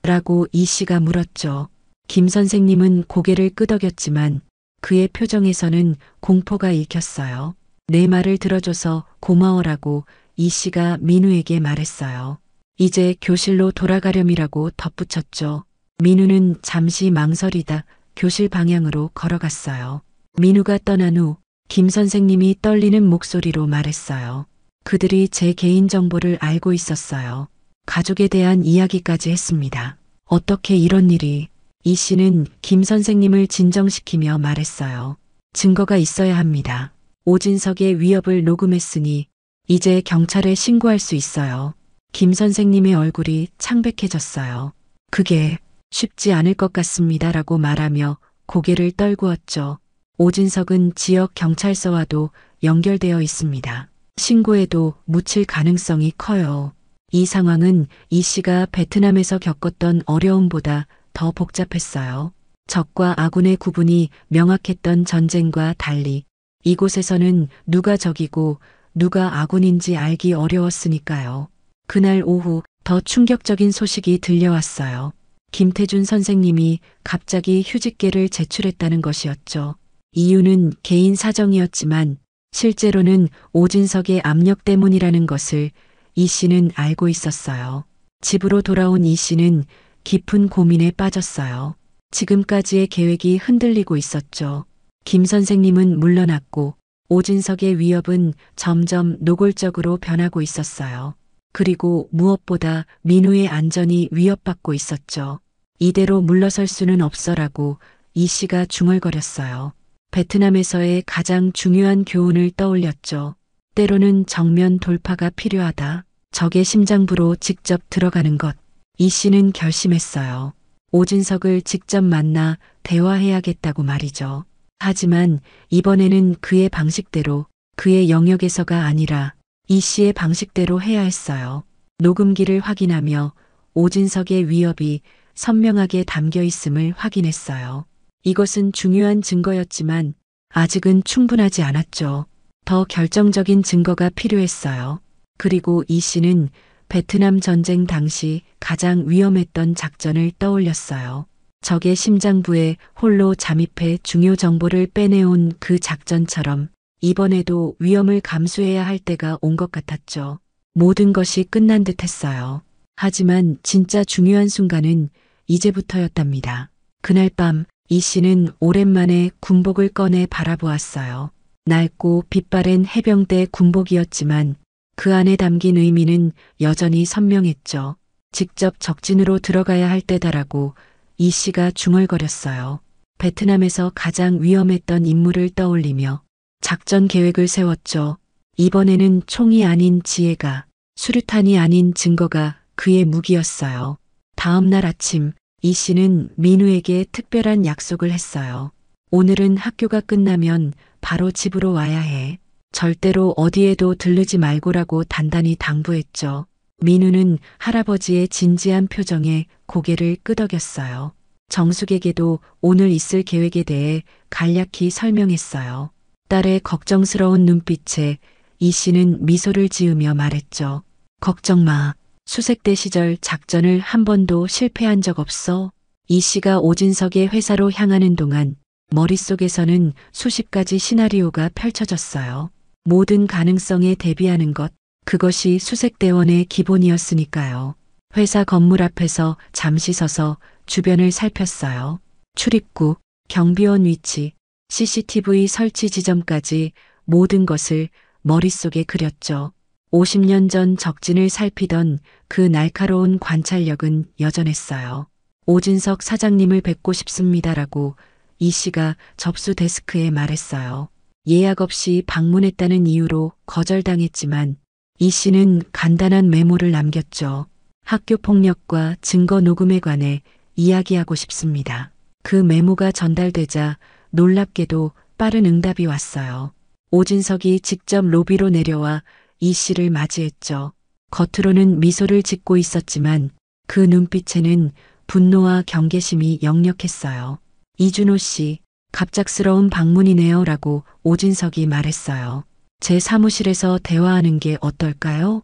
라고 이 씨가 물었죠. 김 선생님은 고개를 끄덕였지만 그의 표정에서는 공포가 읽혔어요. 내 말을 들어줘서 고마워라고 이 씨가 민우에게 말했어요. 이제 교실로 돌아가렴이라고 덧붙였죠. 민우는 잠시 망설이다 교실 방향으로 걸어갔어요. 민우가 떠난 후 김 선생님이 떨리는 목소리로 말했어요. 그들이 제 개인정보를 알고 있었어요. 가족에 대한 이야기까지 했습니다. 어떻게 이런 일이? 이 씨는 김 선생님을 진정시키며 말했어요. 증거가 있어야 합니다. 오진석의 위협을 녹음했으니 이제 경찰에 신고할 수 있어요. 김 선생님의 얼굴이 창백해졌어요. 그게 쉽지 않을 것 같습니다라고 말하며 고개를 떨구었죠. 오진석은 지역 경찰서와도 연결되어 있습니다. 신고해도 묻힐 가능성이 커요. 이 상황은 이 씨가 베트남에서 겪었던 어려움보다 더 복잡했어요. 적과 아군의 구분이 명확했던 전쟁과 달리 이곳에서는 누가 적이고 누가 아군인지 알기 어려웠으니까요. 그날 오후 더 충격적인 소식이 들려왔어요. 김태준 선생님이 갑자기 휴직계를 제출했다는 것이었죠. 이유는 개인 사정이었지만 실제로는 오진석의 압력 때문이라는 것을 이 씨는 알고 있었어요. 집으로 돌아온 이 씨는 깊은 고민에 빠졌어요. 지금까지의 계획이 흔들리고 있었죠. 김 선생님은 물러났고 오진석의 위협은 점점 노골적으로 변하고 있었어요. 그리고 무엇보다 민우의 안전이 위협받고 있었죠. 이대로 물러설 수는 없어라고 이 씨가 중얼거렸어요. 베트남에서의 가장 중요한 교훈을 떠올렸죠. 때로는 정면 돌파가 필요하다. 적의 심장부로 직접 들어가는 것. 이 씨는 결심했어요. 오진석을 직접 만나 대화해야겠다고 말이죠. 하지만 이번에는 그의 방식대로, 그의 영역에서가 아니라 이 씨의 방식대로 해야 했어요. 녹음기를 확인하며 오진석의 위협이 선명하게 담겨 있음을 확인했어요. 이것은 중요한 증거였지만 아직은 충분하지 않았죠. 더 결정적인 증거가 필요했어요. 그리고 이 씨는 베트남 전쟁 당시 가장 위험했던 작전을 떠올렸어요. 적의 심장부에 홀로 잠입해 중요 정보를 빼내온 그 작전처럼 이번에도 위험을 감수해야 할 때가 온 것 같았죠. 모든 것이 끝난 듯 했어요. 하지만 진짜 중요한 순간은 이제부터였답니다. 그날 밤 이 씨는 오랜만에 군복을 꺼내 바라보았어요. 낡고 빛바랜 해병대 군복이었지만 그 안에 담긴 의미는 여전히 선명했죠. 직접 적진으로 들어가야 할 때다라고 이 씨가 중얼거렸어요. 베트남에서 가장 위험했던 인물을 떠올리며 작전 계획을 세웠죠. 이번에는 총이 아닌 지혜가, 수류탄이 아닌 증거가 그의 무기였어요. 다음 날 아침 이 씨는 민우에게 특별한 약속을 했어요. 오늘은 학교가 끝나면 바로 집으로 와야 해. 절대로 어디에도 들르지 말고라고 단단히 당부했죠. 민우는 할아버지의 진지한 표정에 고개를 끄덕였어요. 정숙에게도 오늘 있을 계획에 대해 간략히 설명했어요. 딸의 걱정스러운 눈빛에 이 씨는 미소를 지으며 말했죠. 걱정 마. 수색대 시절 작전을 한 번도 실패한 적 없어. 이 씨가 오진석의 회사로 향하는 동안 머릿속에서는 수십 가지 시나리오가 펼쳐졌어요. 모든 가능성에 대비하는 것, 그것이 수색대원의 기본이었으니까요. 회사 건물 앞에서 잠시 서서 주변을 살폈어요. 출입구, 경비원 위치, CCTV 설치 지점까지 모든 것을 머릿속에 그렸죠. 50년 전 적진을 살피던 그 날카로운 관찰력은 여전했어요. 오진석 사장님을 뵙고 싶습니다라고 이 씨가 접수 데스크에 말했어요. 예약 없이 방문했다는 이유로 거절당했지만 이 씨는 간단한 메모를 남겼죠. 학교 폭력과 증거 녹음에 관해 이야기하고 싶습니다. 그 메모가 전달되자 놀랍게도 빠른 응답이 왔어요. 오진석이 직접 로비로 내려와 이 씨를 맞이했죠. 겉으로는 미소를 짓고 있었지만 그 눈빛에는 분노와 경계심이 역력했어요. 이준호 씨, 갑작스러운 방문이네요 라고 오진석이 말했어요. 제 사무실에서 대화하는 게 어떨까요?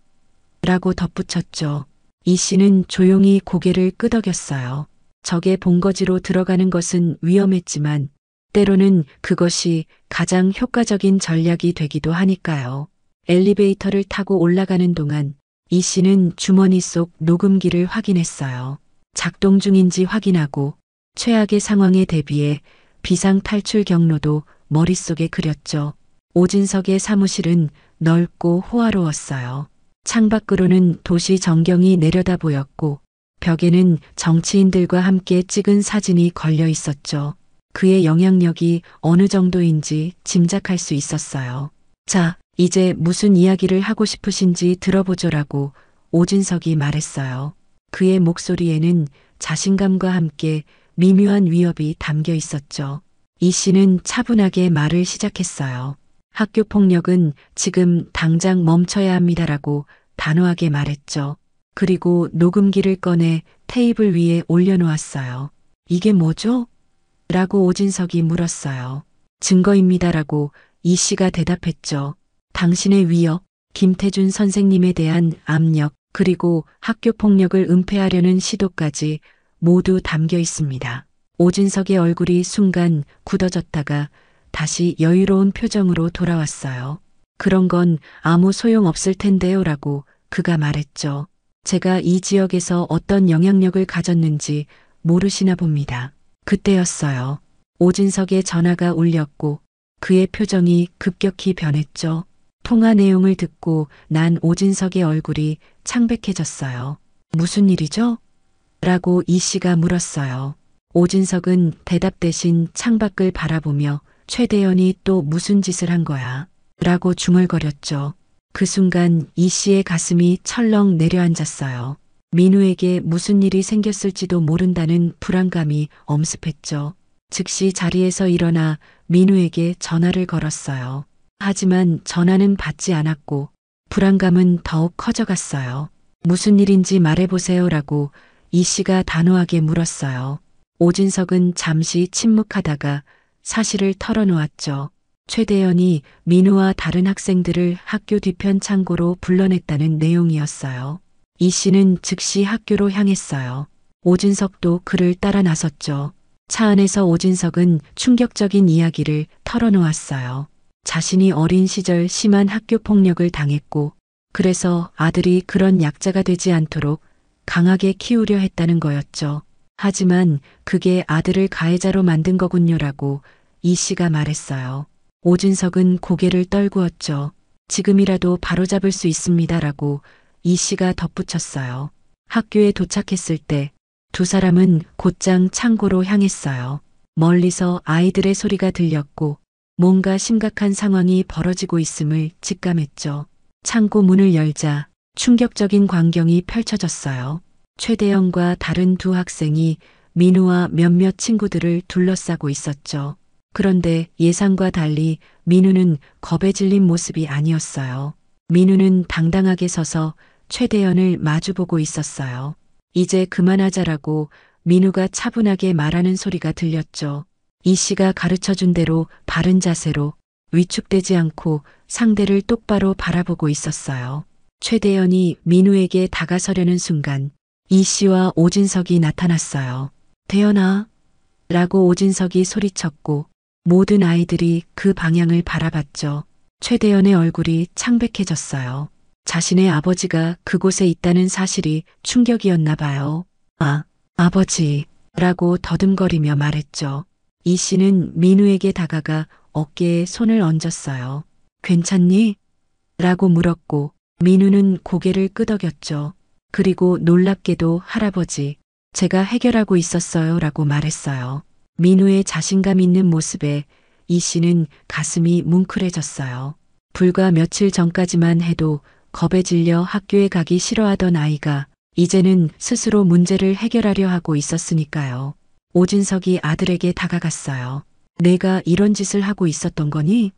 라고 덧붙였죠. 이 씨는 조용히 고개를 끄덕였어요. 적의 본거지로 들어가는 것은 위험했지만 때로는 그것이 가장 효과적인 전략이 되기도 하니까요. 엘리베이터를 타고 올라가는 동안 이 씨는 주머니 속 녹음기를 확인했어요. 작동 중인지 확인하고 최악의 상황에 대비해 비상 탈출 경로도 머릿속에 그렸죠. 오진석의 사무실은 넓고 호화로웠어요. 창밖으로는 도시 전경이 내려다 보였고 벽에는 정치인들과 함께 찍은 사진이 걸려 있었죠. 그의 영향력이 어느 정도인지 짐작할 수 있었어요. 자, 이제 무슨 이야기를 하고 싶으신지 들어보죠라고 오진석이 말했어요. 그의 목소리에는 자신감과 함께 미묘한 위협이 담겨 있었죠. 이 씨는 차분하게 말을 시작했어요. 학교 폭력은 지금 당장 멈춰야 합니다라고 단호하게 말했죠. 그리고 녹음기를 꺼내 테이블 위에 올려놓았어요. 이게 뭐죠? 라고 오진석이 물었어요. 증거입니다라고 이 씨가 대답했죠. 당신의 위협, 김태준 선생님에 대한 압력, 그리고 학교 폭력을 은폐하려는 시도까지 모두 담겨 있습니다. 오진석의 얼굴이 순간 굳어졌다가 다시 여유로운 표정으로 돌아왔어요. 그런 건 아무 소용 없을 텐데요 라고 그가 말했죠. 제가 이 지역에서 어떤 영향력을 가졌는지 모르시나 봅니다. 그때였어요. 오진석의 전화가 울렸고 그의 표정이 급격히 변했죠. 통화 내용을 듣고 난 오진석의 얼굴이 창백해졌어요. 무슨 일이죠? 라고 이 씨가 물었어요. 오진석은 대답 대신 창밖을 바라보며 최대현이 또 무슨 짓을 한 거야? 라고 중얼거렸죠. 그 순간 이 씨의 가슴이 철렁 내려앉았어요. 민우에게 무슨 일이 생겼을지도 모른다는 불안감이 엄습했죠. 즉시 자리에서 일어나 민우에게 전화를 걸었어요. 하지만 전화는 받지 않았고 불안감은 더욱 커져갔어요. 무슨 일인지 말해보세요라고 이 씨가 단호하게 물었어요. 오진석은 잠시 침묵하다가 사실을 털어놓았죠. 최대현이 민우와 다른 학생들을 학교 뒤편 창고로 불러냈다는 내용이었어요. 이 씨는 즉시 학교로 향했어요. 오진석도 그를 따라 나섰죠. 차 안에서 오진석은 충격적인 이야기를 털어놓았어요. 자신이 어린 시절 심한 학교 폭력을 당했고 그래서 아들이 그런 약자가 되지 않도록 강하게 키우려 했다는 거였죠. 하지만 그게 아들을 가해자로 만든 거군요라고 이 씨가 말했어요. 오진석은 고개를 떨구었죠. 지금이라도 바로잡을 수 있습니다라고 이 씨가 덧붙였어요. 학교에 도착했을 때 두 사람은 곧장 창고로 향했어요. 멀리서 아이들의 소리가 들렸고 뭔가 심각한 상황이 벌어지고 있음을 직감했죠. 창고 문을 열자 충격적인 광경이 펼쳐졌어요. 최대현과 다른 두 학생이 민우와 몇몇 친구들을 둘러싸고 있었죠. 그런데 예상과 달리 민우는 겁에 질린 모습이 아니었어요. 민우는 당당하게 서서 최대현을 마주보고 있었어요. 이제 그만하자라고 민우가 차분하게 말하는 소리가 들렸죠. 이 씨가 가르쳐준 대로 바른 자세로 위축되지 않고 상대를 똑바로 바라보고 있었어요. 최대현이 민우에게 다가서려는 순간 이 씨와 오진석이 나타났어요. 대현아, 라고 오진석이 소리쳤고 모든 아이들이 그 방향을 바라봤죠. 최대현의 얼굴이 창백해졌어요. 자신의 아버지가 그곳에 있다는 사실이 충격이었나 봐요. 아, 아버지, 라고 더듬거리며 말했죠. 이 씨는 민우에게 다가가 어깨에 손을 얹었어요. 괜찮니? 라고 물었고 민우는 고개를 끄덕였죠. 그리고 놀랍게도 할아버지, 제가 해결하고 있었어요 라고 말했어요. 민우의 자신감 있는 모습에 이 씨는 가슴이 뭉클해졌어요. 불과 며칠 전까지만 해도 겁에 질려 학교에 가기 싫어하던 아이가 이제는 스스로 문제를 해결하려 하고 있었으니까요. 오진석이 아들에게 다가갔어요. 내가 이런 짓을 하고 있었던 거니?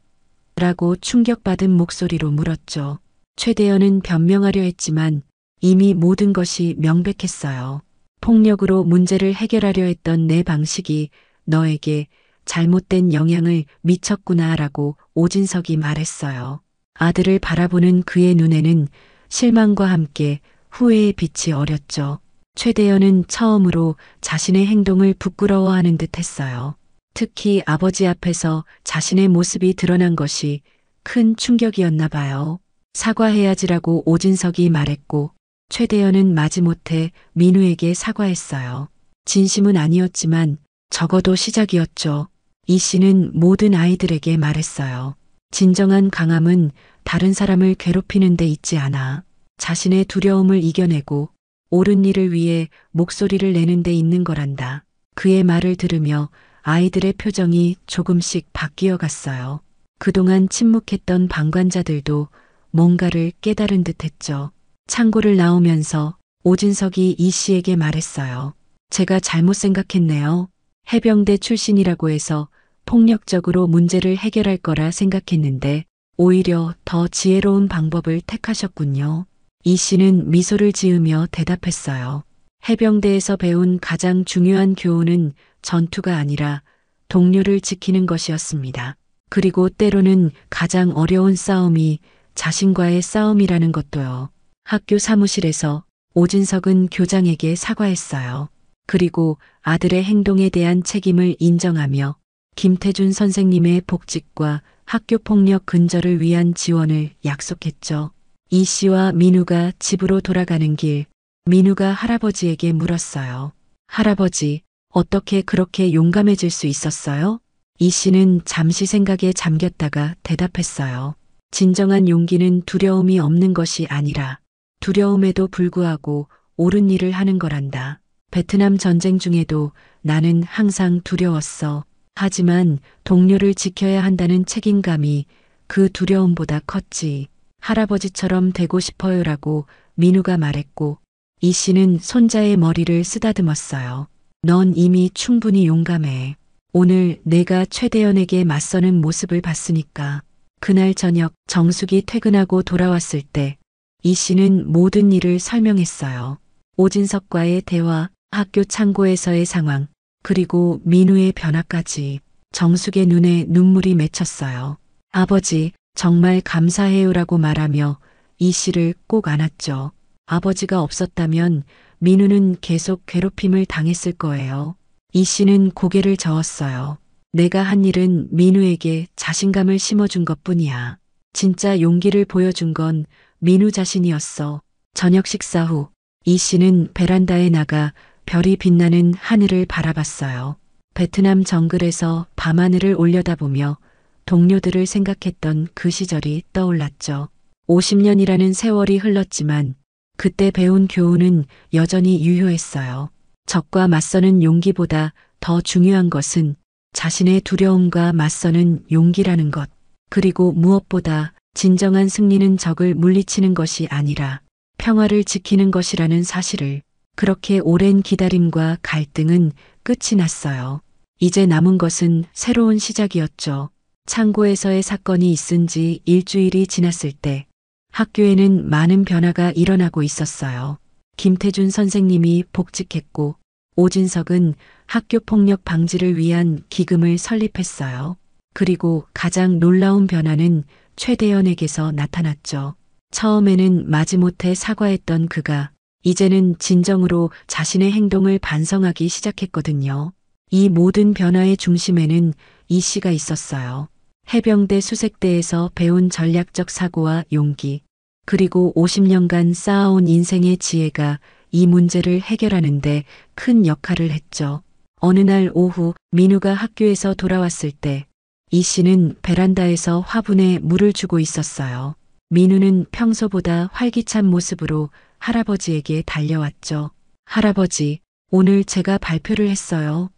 라고 충격받은 목소리로 물었죠. 최대현은 변명하려 했지만 이미 모든 것이 명백했어요. 폭력으로 문제를 해결하려 했던 내 방식이 너에게 잘못된 영향을 미쳤구나 라고 오진석이 말했어요. 아들을 바라보는 그의 눈에는 실망과 함께 후회의 빛이 어렸죠. 최대현은 처음으로 자신의 행동을 부끄러워하는 듯 했어요. 특히 아버지 앞에서 자신의 모습이 드러난 것이 큰 충격이었나 봐요. 사과해야지라고 오진석이 말했고 최대현은 마지못해 민우에게 사과했어요. 진심은 아니었지만 적어도 시작이었죠. 이 씨는 모든 아이들에게 말했어요. 진정한 강함은 다른 사람을 괴롭히는 데 있지 않아. 자신의 두려움을 이겨내고 옳은 일을 위해 목소리를 내는 데 있는 거란다. 그의 말을 들으며 아이들의 표정이 조금씩 바뀌어 갔어요. 그동안 침묵했던 방관자들도 뭔가를 깨달은 듯 했죠. 창고를 나오면서 오진석이 이 씨에게 말했어요. 제가 잘못 생각했네요. 해병대 출신이라고 해서 폭력적으로 문제를 해결할 거라 생각했는데 오히려 더 지혜로운 방법을 택하셨군요. 이 씨는 미소를 지으며 대답했어요. 해병대에서 배운 가장 중요한 교훈은 전투가 아니라 동료를 지키는 것이었습니다. 그리고 때로는 가장 어려운 싸움이 자신과의 싸움이라는 것도요. 학교 사무실에서 오진석은 교장에게 사과했어요. 그리고 아들의 행동에 대한 책임을 인정하며 김태준 선생님의 복직과 학교폭력 근절을 위한 지원을 약속했죠. 이 씨와 민우가 집으로 돌아가는 길, 민우가 할아버지에게 물었어요. 할아버지, 어떻게 그렇게 용감해질 수 있었어요? 이 씨는 잠시 생각에 잠겼다가 대답했어요. 진정한 용기는 두려움이 없는 것이 아니라 두려움에도 불구하고 옳은 일을 하는 거란다. 베트남 전쟁 중에도 나는 항상 두려웠어. 하지만 동료를 지켜야 한다는 책임감이 그 두려움보다 컸지. 할아버지처럼 되고 싶어요라고 민우가 말했고 이 씨는 손자의 머리를 쓰다듬었어요. 넌 이미 충분히 용감해. 오늘 내가 최대현에게 맞서는 모습을 봤으니까. 그날 저녁 정숙이 퇴근하고 돌아왔을 때 이 씨는 모든 일을 설명했어요. 오진석과의 대화, 학교 창고에서의 상황, 그리고 민우의 변화까지. 정숙의 눈에 눈물이 맺혔어요. 아버지, 정말 감사해요라고 말하며 이 씨를 꼭 안았죠. 아버지가 없었다면 민우는 계속 괴롭힘을 당했을 거예요. 이 씨는 고개를 저었어요. 내가 한 일은 민우에게 자신감을 심어준 것뿐이야. 진짜 용기를 보여준 건 민우 자신이었어. 저녁 식사 후 이 씨는 베란다에 나가 별이 빛나는 하늘을 바라봤어요. 베트남 정글에서 밤하늘을 올려다보며 동료들을 생각했던 그 시절이 떠올랐죠. 50년이라는 세월이 흘렀지만 그때 배운 교훈은 여전히 유효했어요. 적과 맞서는 용기보다 더 중요한 것은 자신의 두려움과 맞서는 용기라는 것. 그리고 무엇보다 진정한 승리는 적을 물리치는 것이 아니라 평화를 지키는 것이라는 사실을 그렇게 오랜 기다림과 갈등은 끝이 났어요. 이제 남은 것은 새로운 시작이었죠. 창고에서의 사건이 있은 지 일주일이 지났을 때 학교에는 많은 변화가 일어나고 있었어요. 김태준 선생님이 복직했고 오진석은 학교 폭력 방지를 위한 기금을 설립했어요. 그리고 가장 놀라운 변화는 최대현에게서 나타났죠. 처음에는 마지못해 사과했던 그가 이제는 진정으로 자신의 행동을 반성하기 시작했거든요. 이 모든 변화의 중심에는 이 씨가 있었어요. 해병대 수색대에서 배운 전략적 사고와 용기, 그리고 50년간 쌓아온 인생의 지혜가 이 문제를 해결하는데 큰 역할을 했죠. 어느 날 오후 민우가 학교에서 돌아왔을 때 이 씨는 베란다에서 화분에 물을 주고 있었어요. 민우는 평소보다 활기찬 모습으로 할아버지에게 달려왔죠. 할아버지, 오늘 제가 발표를 했어요.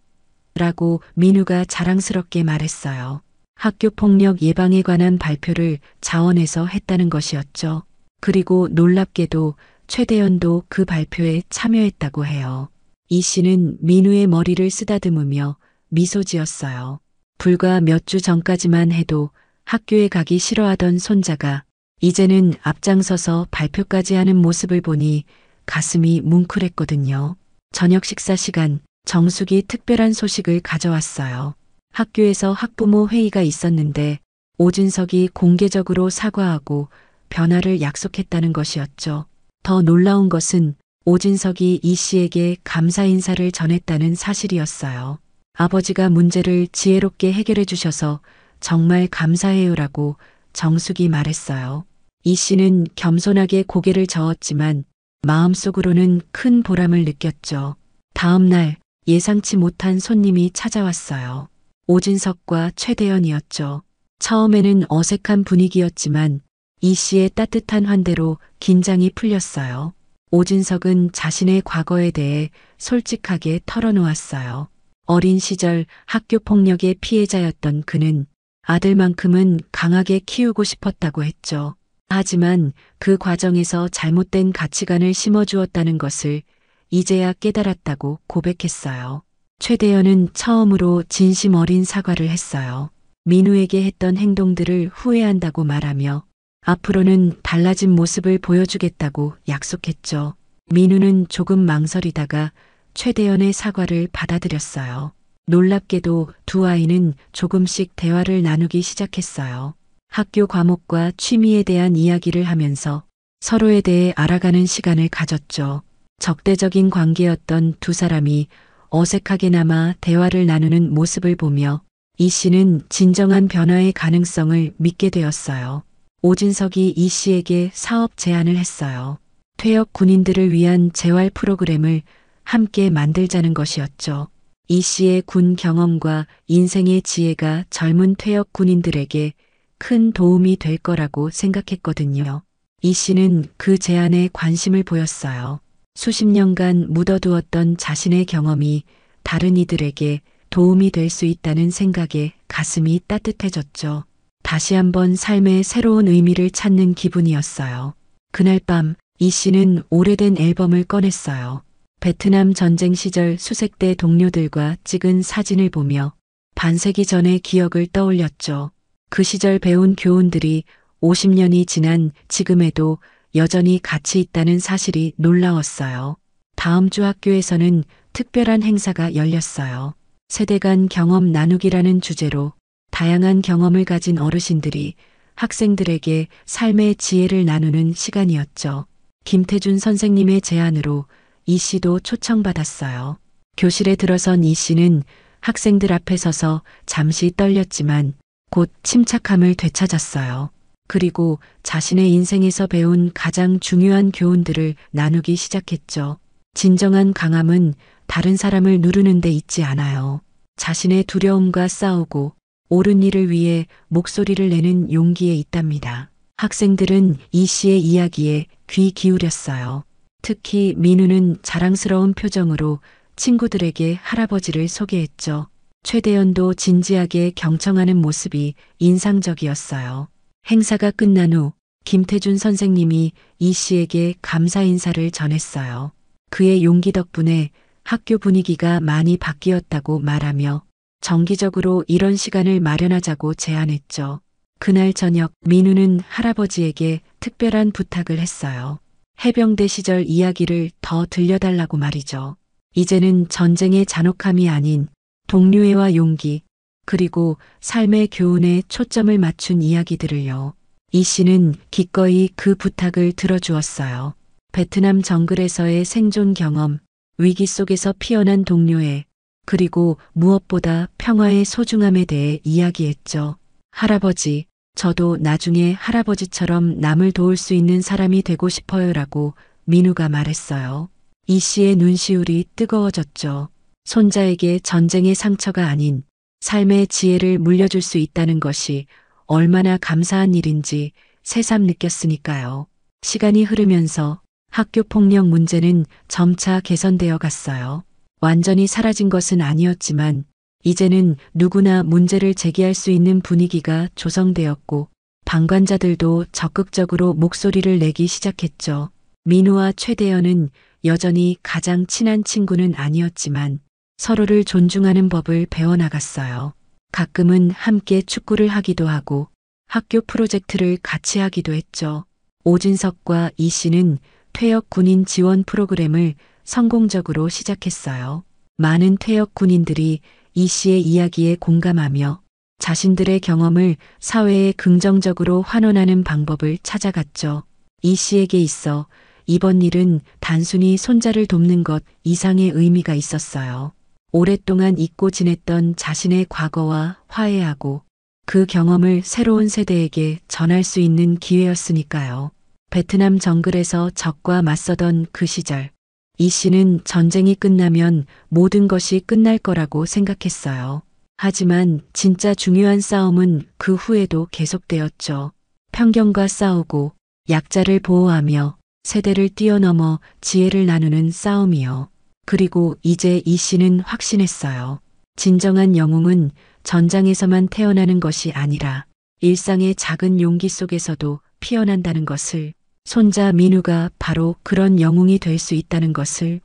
라고 민우가 자랑스럽게 말했어요. 학교 폭력 예방에 관한 발표를 자원에서 했다는 것이었죠. 그리고 놀랍게도 최대현도 그 발표에 참여했다고 해요. 이 씨는 민우의 머리를 쓰다듬으며 미소 지었어요. 불과 몇 주 전까지만 해도 학교에 가기 싫어하던 손자가 이제는 앞장서서 발표까지 하는 모습을 보니 가슴이 뭉클했거든요. 저녁 식사 시간, 정숙이 특별한 소식을 가져왔어요. 학교에서 학부모 회의가 있었는데 오진석이 공개적으로 사과하고 변화를 약속했다는 것이었죠. 더 놀라운 것은 오진석이 이 씨에게 감사 인사를 전했다는 사실이었어요. 아버지가 문제를 지혜롭게 해결해 주셔서 정말 감사해요라고 정숙이 말했어요. 이 씨는 겸손하게 고개를 저었지만 마음속으로는 큰 보람을 느꼈죠. 다음 날 예상치 못한 손님이 찾아왔어요. 오진석과 최대현이었죠. 처음에는 어색한 분위기였지만 이 씨의 따뜻한 환대로 긴장이 풀렸어요. 오진석은 자신의 과거에 대해 솔직하게 털어놓았어요. 어린 시절 학교 폭력의 피해자였던 그는 아들만큼은 강하게 키우고 싶었다고 했죠. 하지만 그 과정에서 잘못된 가치관을 심어주었다는 것을 이제야 깨달았다고 고백했어요. 최대현은 처음으로 진심 어린 사과를 했어요. 민우에게 했던 행동들을 후회한다고 말하며 앞으로는 달라진 모습을 보여주겠다고 약속했죠. 민우는 조금 망설이다가 최대현의 사과를 받아들였어요. 놀랍게도 두 아이는 조금씩 대화를 나누기 시작했어요. 학교 과목과 취미에 대한 이야기를 하면서 서로에 대해 알아가는 시간을 가졌죠. 적대적인 관계였던 두 사람이 어색하게 남아 대화를 나누는 모습을 보며 이 씨는 진정한 변화의 가능성을 믿게 되었어요. 오진석이 이 씨에게 사업 제안을 했어요. 퇴역 군인들을 위한 재활 프로그램을 함께 만들자는 것이었죠. 이 씨의 군 경험과 인생의 지혜가 젊은 퇴역 군인들에게 큰 도움이 될 거라고 생각했거든요. 이 씨는 그 제안에 관심을 보였어요. 수십 년간 묻어두었던 자신의 경험이 다른 이들에게 도움이 될 수 있다는 생각에 가슴이 따뜻해졌죠. 다시 한번 삶의 새로운 의미를 찾는 기분이었어요. 그날 밤 이 씨는 오래된 앨범을 꺼냈어요. 베트남 전쟁 시절 수색대 동료들과 찍은 사진을 보며 반세기 전의 기억을 떠올렸죠. 그 시절 배운 교훈들이 50년이 지난 지금에도 여전히 가치 있다는 사실이 놀라웠어요. 다음 주 학교에서는 특별한 행사가 열렸어요. 세대 간 경험 나누기라는 주제로 다양한 경험을 가진 어르신들이 학생들에게 삶의 지혜를 나누는 시간이었죠. 김태준 선생님의 제안으로 이 씨도 초청받았어요. 교실에 들어선 이 씨는 학생들 앞에 서서 잠시 떨렸지만 곧 침착함을 되찾았어요. 그리고 자신의 인생에서 배운 가장 중요한 교훈들을 나누기 시작했죠. 진정한 강함은 다른 사람을 누르는 데 있지 않아요. 자신의 두려움과 싸우고 옳은 일을 위해 목소리를 내는 용기에 있답니다. 학생들은 이 씨의 이야기에 귀 기울였어요. 특히 민우는 자랑스러운 표정으로 친구들에게 할아버지를 소개했죠. 최대현도 진지하게 경청하는 모습이 인상적이었어요. 행사가 끝난 후 김태준 선생님이 이 씨에게 감사 인사를 전했어요. 그의 용기 덕분에 학교 분위기가 많이 바뀌었다고 말하며 정기적으로 이런 시간을 마련하자고 제안했죠. 그날 저녁 민우는 할아버지에게 특별한 부탁을 했어요. 해병대 시절 이야기를 더 들려달라고 말이죠. 이제는 전쟁의 잔혹함이 아닌 동료애와 용기, 그리고 삶의 교훈에 초점을 맞춘 이야기들을요. 이 씨는 기꺼이 그 부탁을 들어주었어요. 베트남 정글에서의 생존 경험, 위기 속에서 피어난 동료애, 그리고 무엇보다 평화의 소중함에 대해 이야기했죠. 할아버지, 저도 나중에 할아버지처럼 남을 도울 수 있는 사람이 되고 싶어요라고 민우가 말했어요. 이 씨의 눈시울이 뜨거워졌죠. 손자에게 전쟁의 상처가 아닌 삶의 지혜를 물려줄 수 있다는 것이 얼마나 감사한 일인지 새삼 느꼈으니까요. 시간이 흐르면서 학교 폭력 문제는 점차 개선되어 갔어요. 완전히 사라진 것은 아니었지만 이제는 누구나 문제를 제기할 수 있는 분위기가 조성되었고 방관자들도 적극적으로 목소리를 내기 시작했죠. 민우와 최대현은 여전히 가장 친한 친구는 아니었지만 서로를 존중하는 법을 배워나갔어요. 가끔은 함께 축구를 하기도 하고 학교 프로젝트를 같이 하기도 했죠. 오진석과 이 씨는 퇴역 군인 지원 프로그램을 성공적으로 시작했어요. 많은 퇴역 군인들이 이 씨의 이야기에 공감하며 자신들의 경험을 사회에 긍정적으로 환원하는 방법을 찾아갔죠. 이 씨에게 있어 이번 일은 단순히 손자를 돕는 것 이상의 의미가 있었어요. 오랫동안 잊고 지냈던 자신의 과거와 화해하고 그 경험을 새로운 세대에게 전할 수 있는 기회였으니까요. 베트남 정글에서 적과 맞서던 그 시절, 이 씨는 전쟁이 끝나면 모든 것이 끝날 거라고 생각했어요. 하지만 진짜 중요한 싸움은 그 후에도 계속되었죠. 편견과 싸우고 약자를 보호하며 세대를 뛰어넘어 지혜를 나누는 싸움이요. 그리고 이제 이 씨는 확신했어요. 진정한 영웅은 전장에서만 태어나는 것이 아니라 일상의 작은 용기 속에서도 피어난다는 것을, 손자 민우가 바로 그런 영웅이 될 수 있다는 것을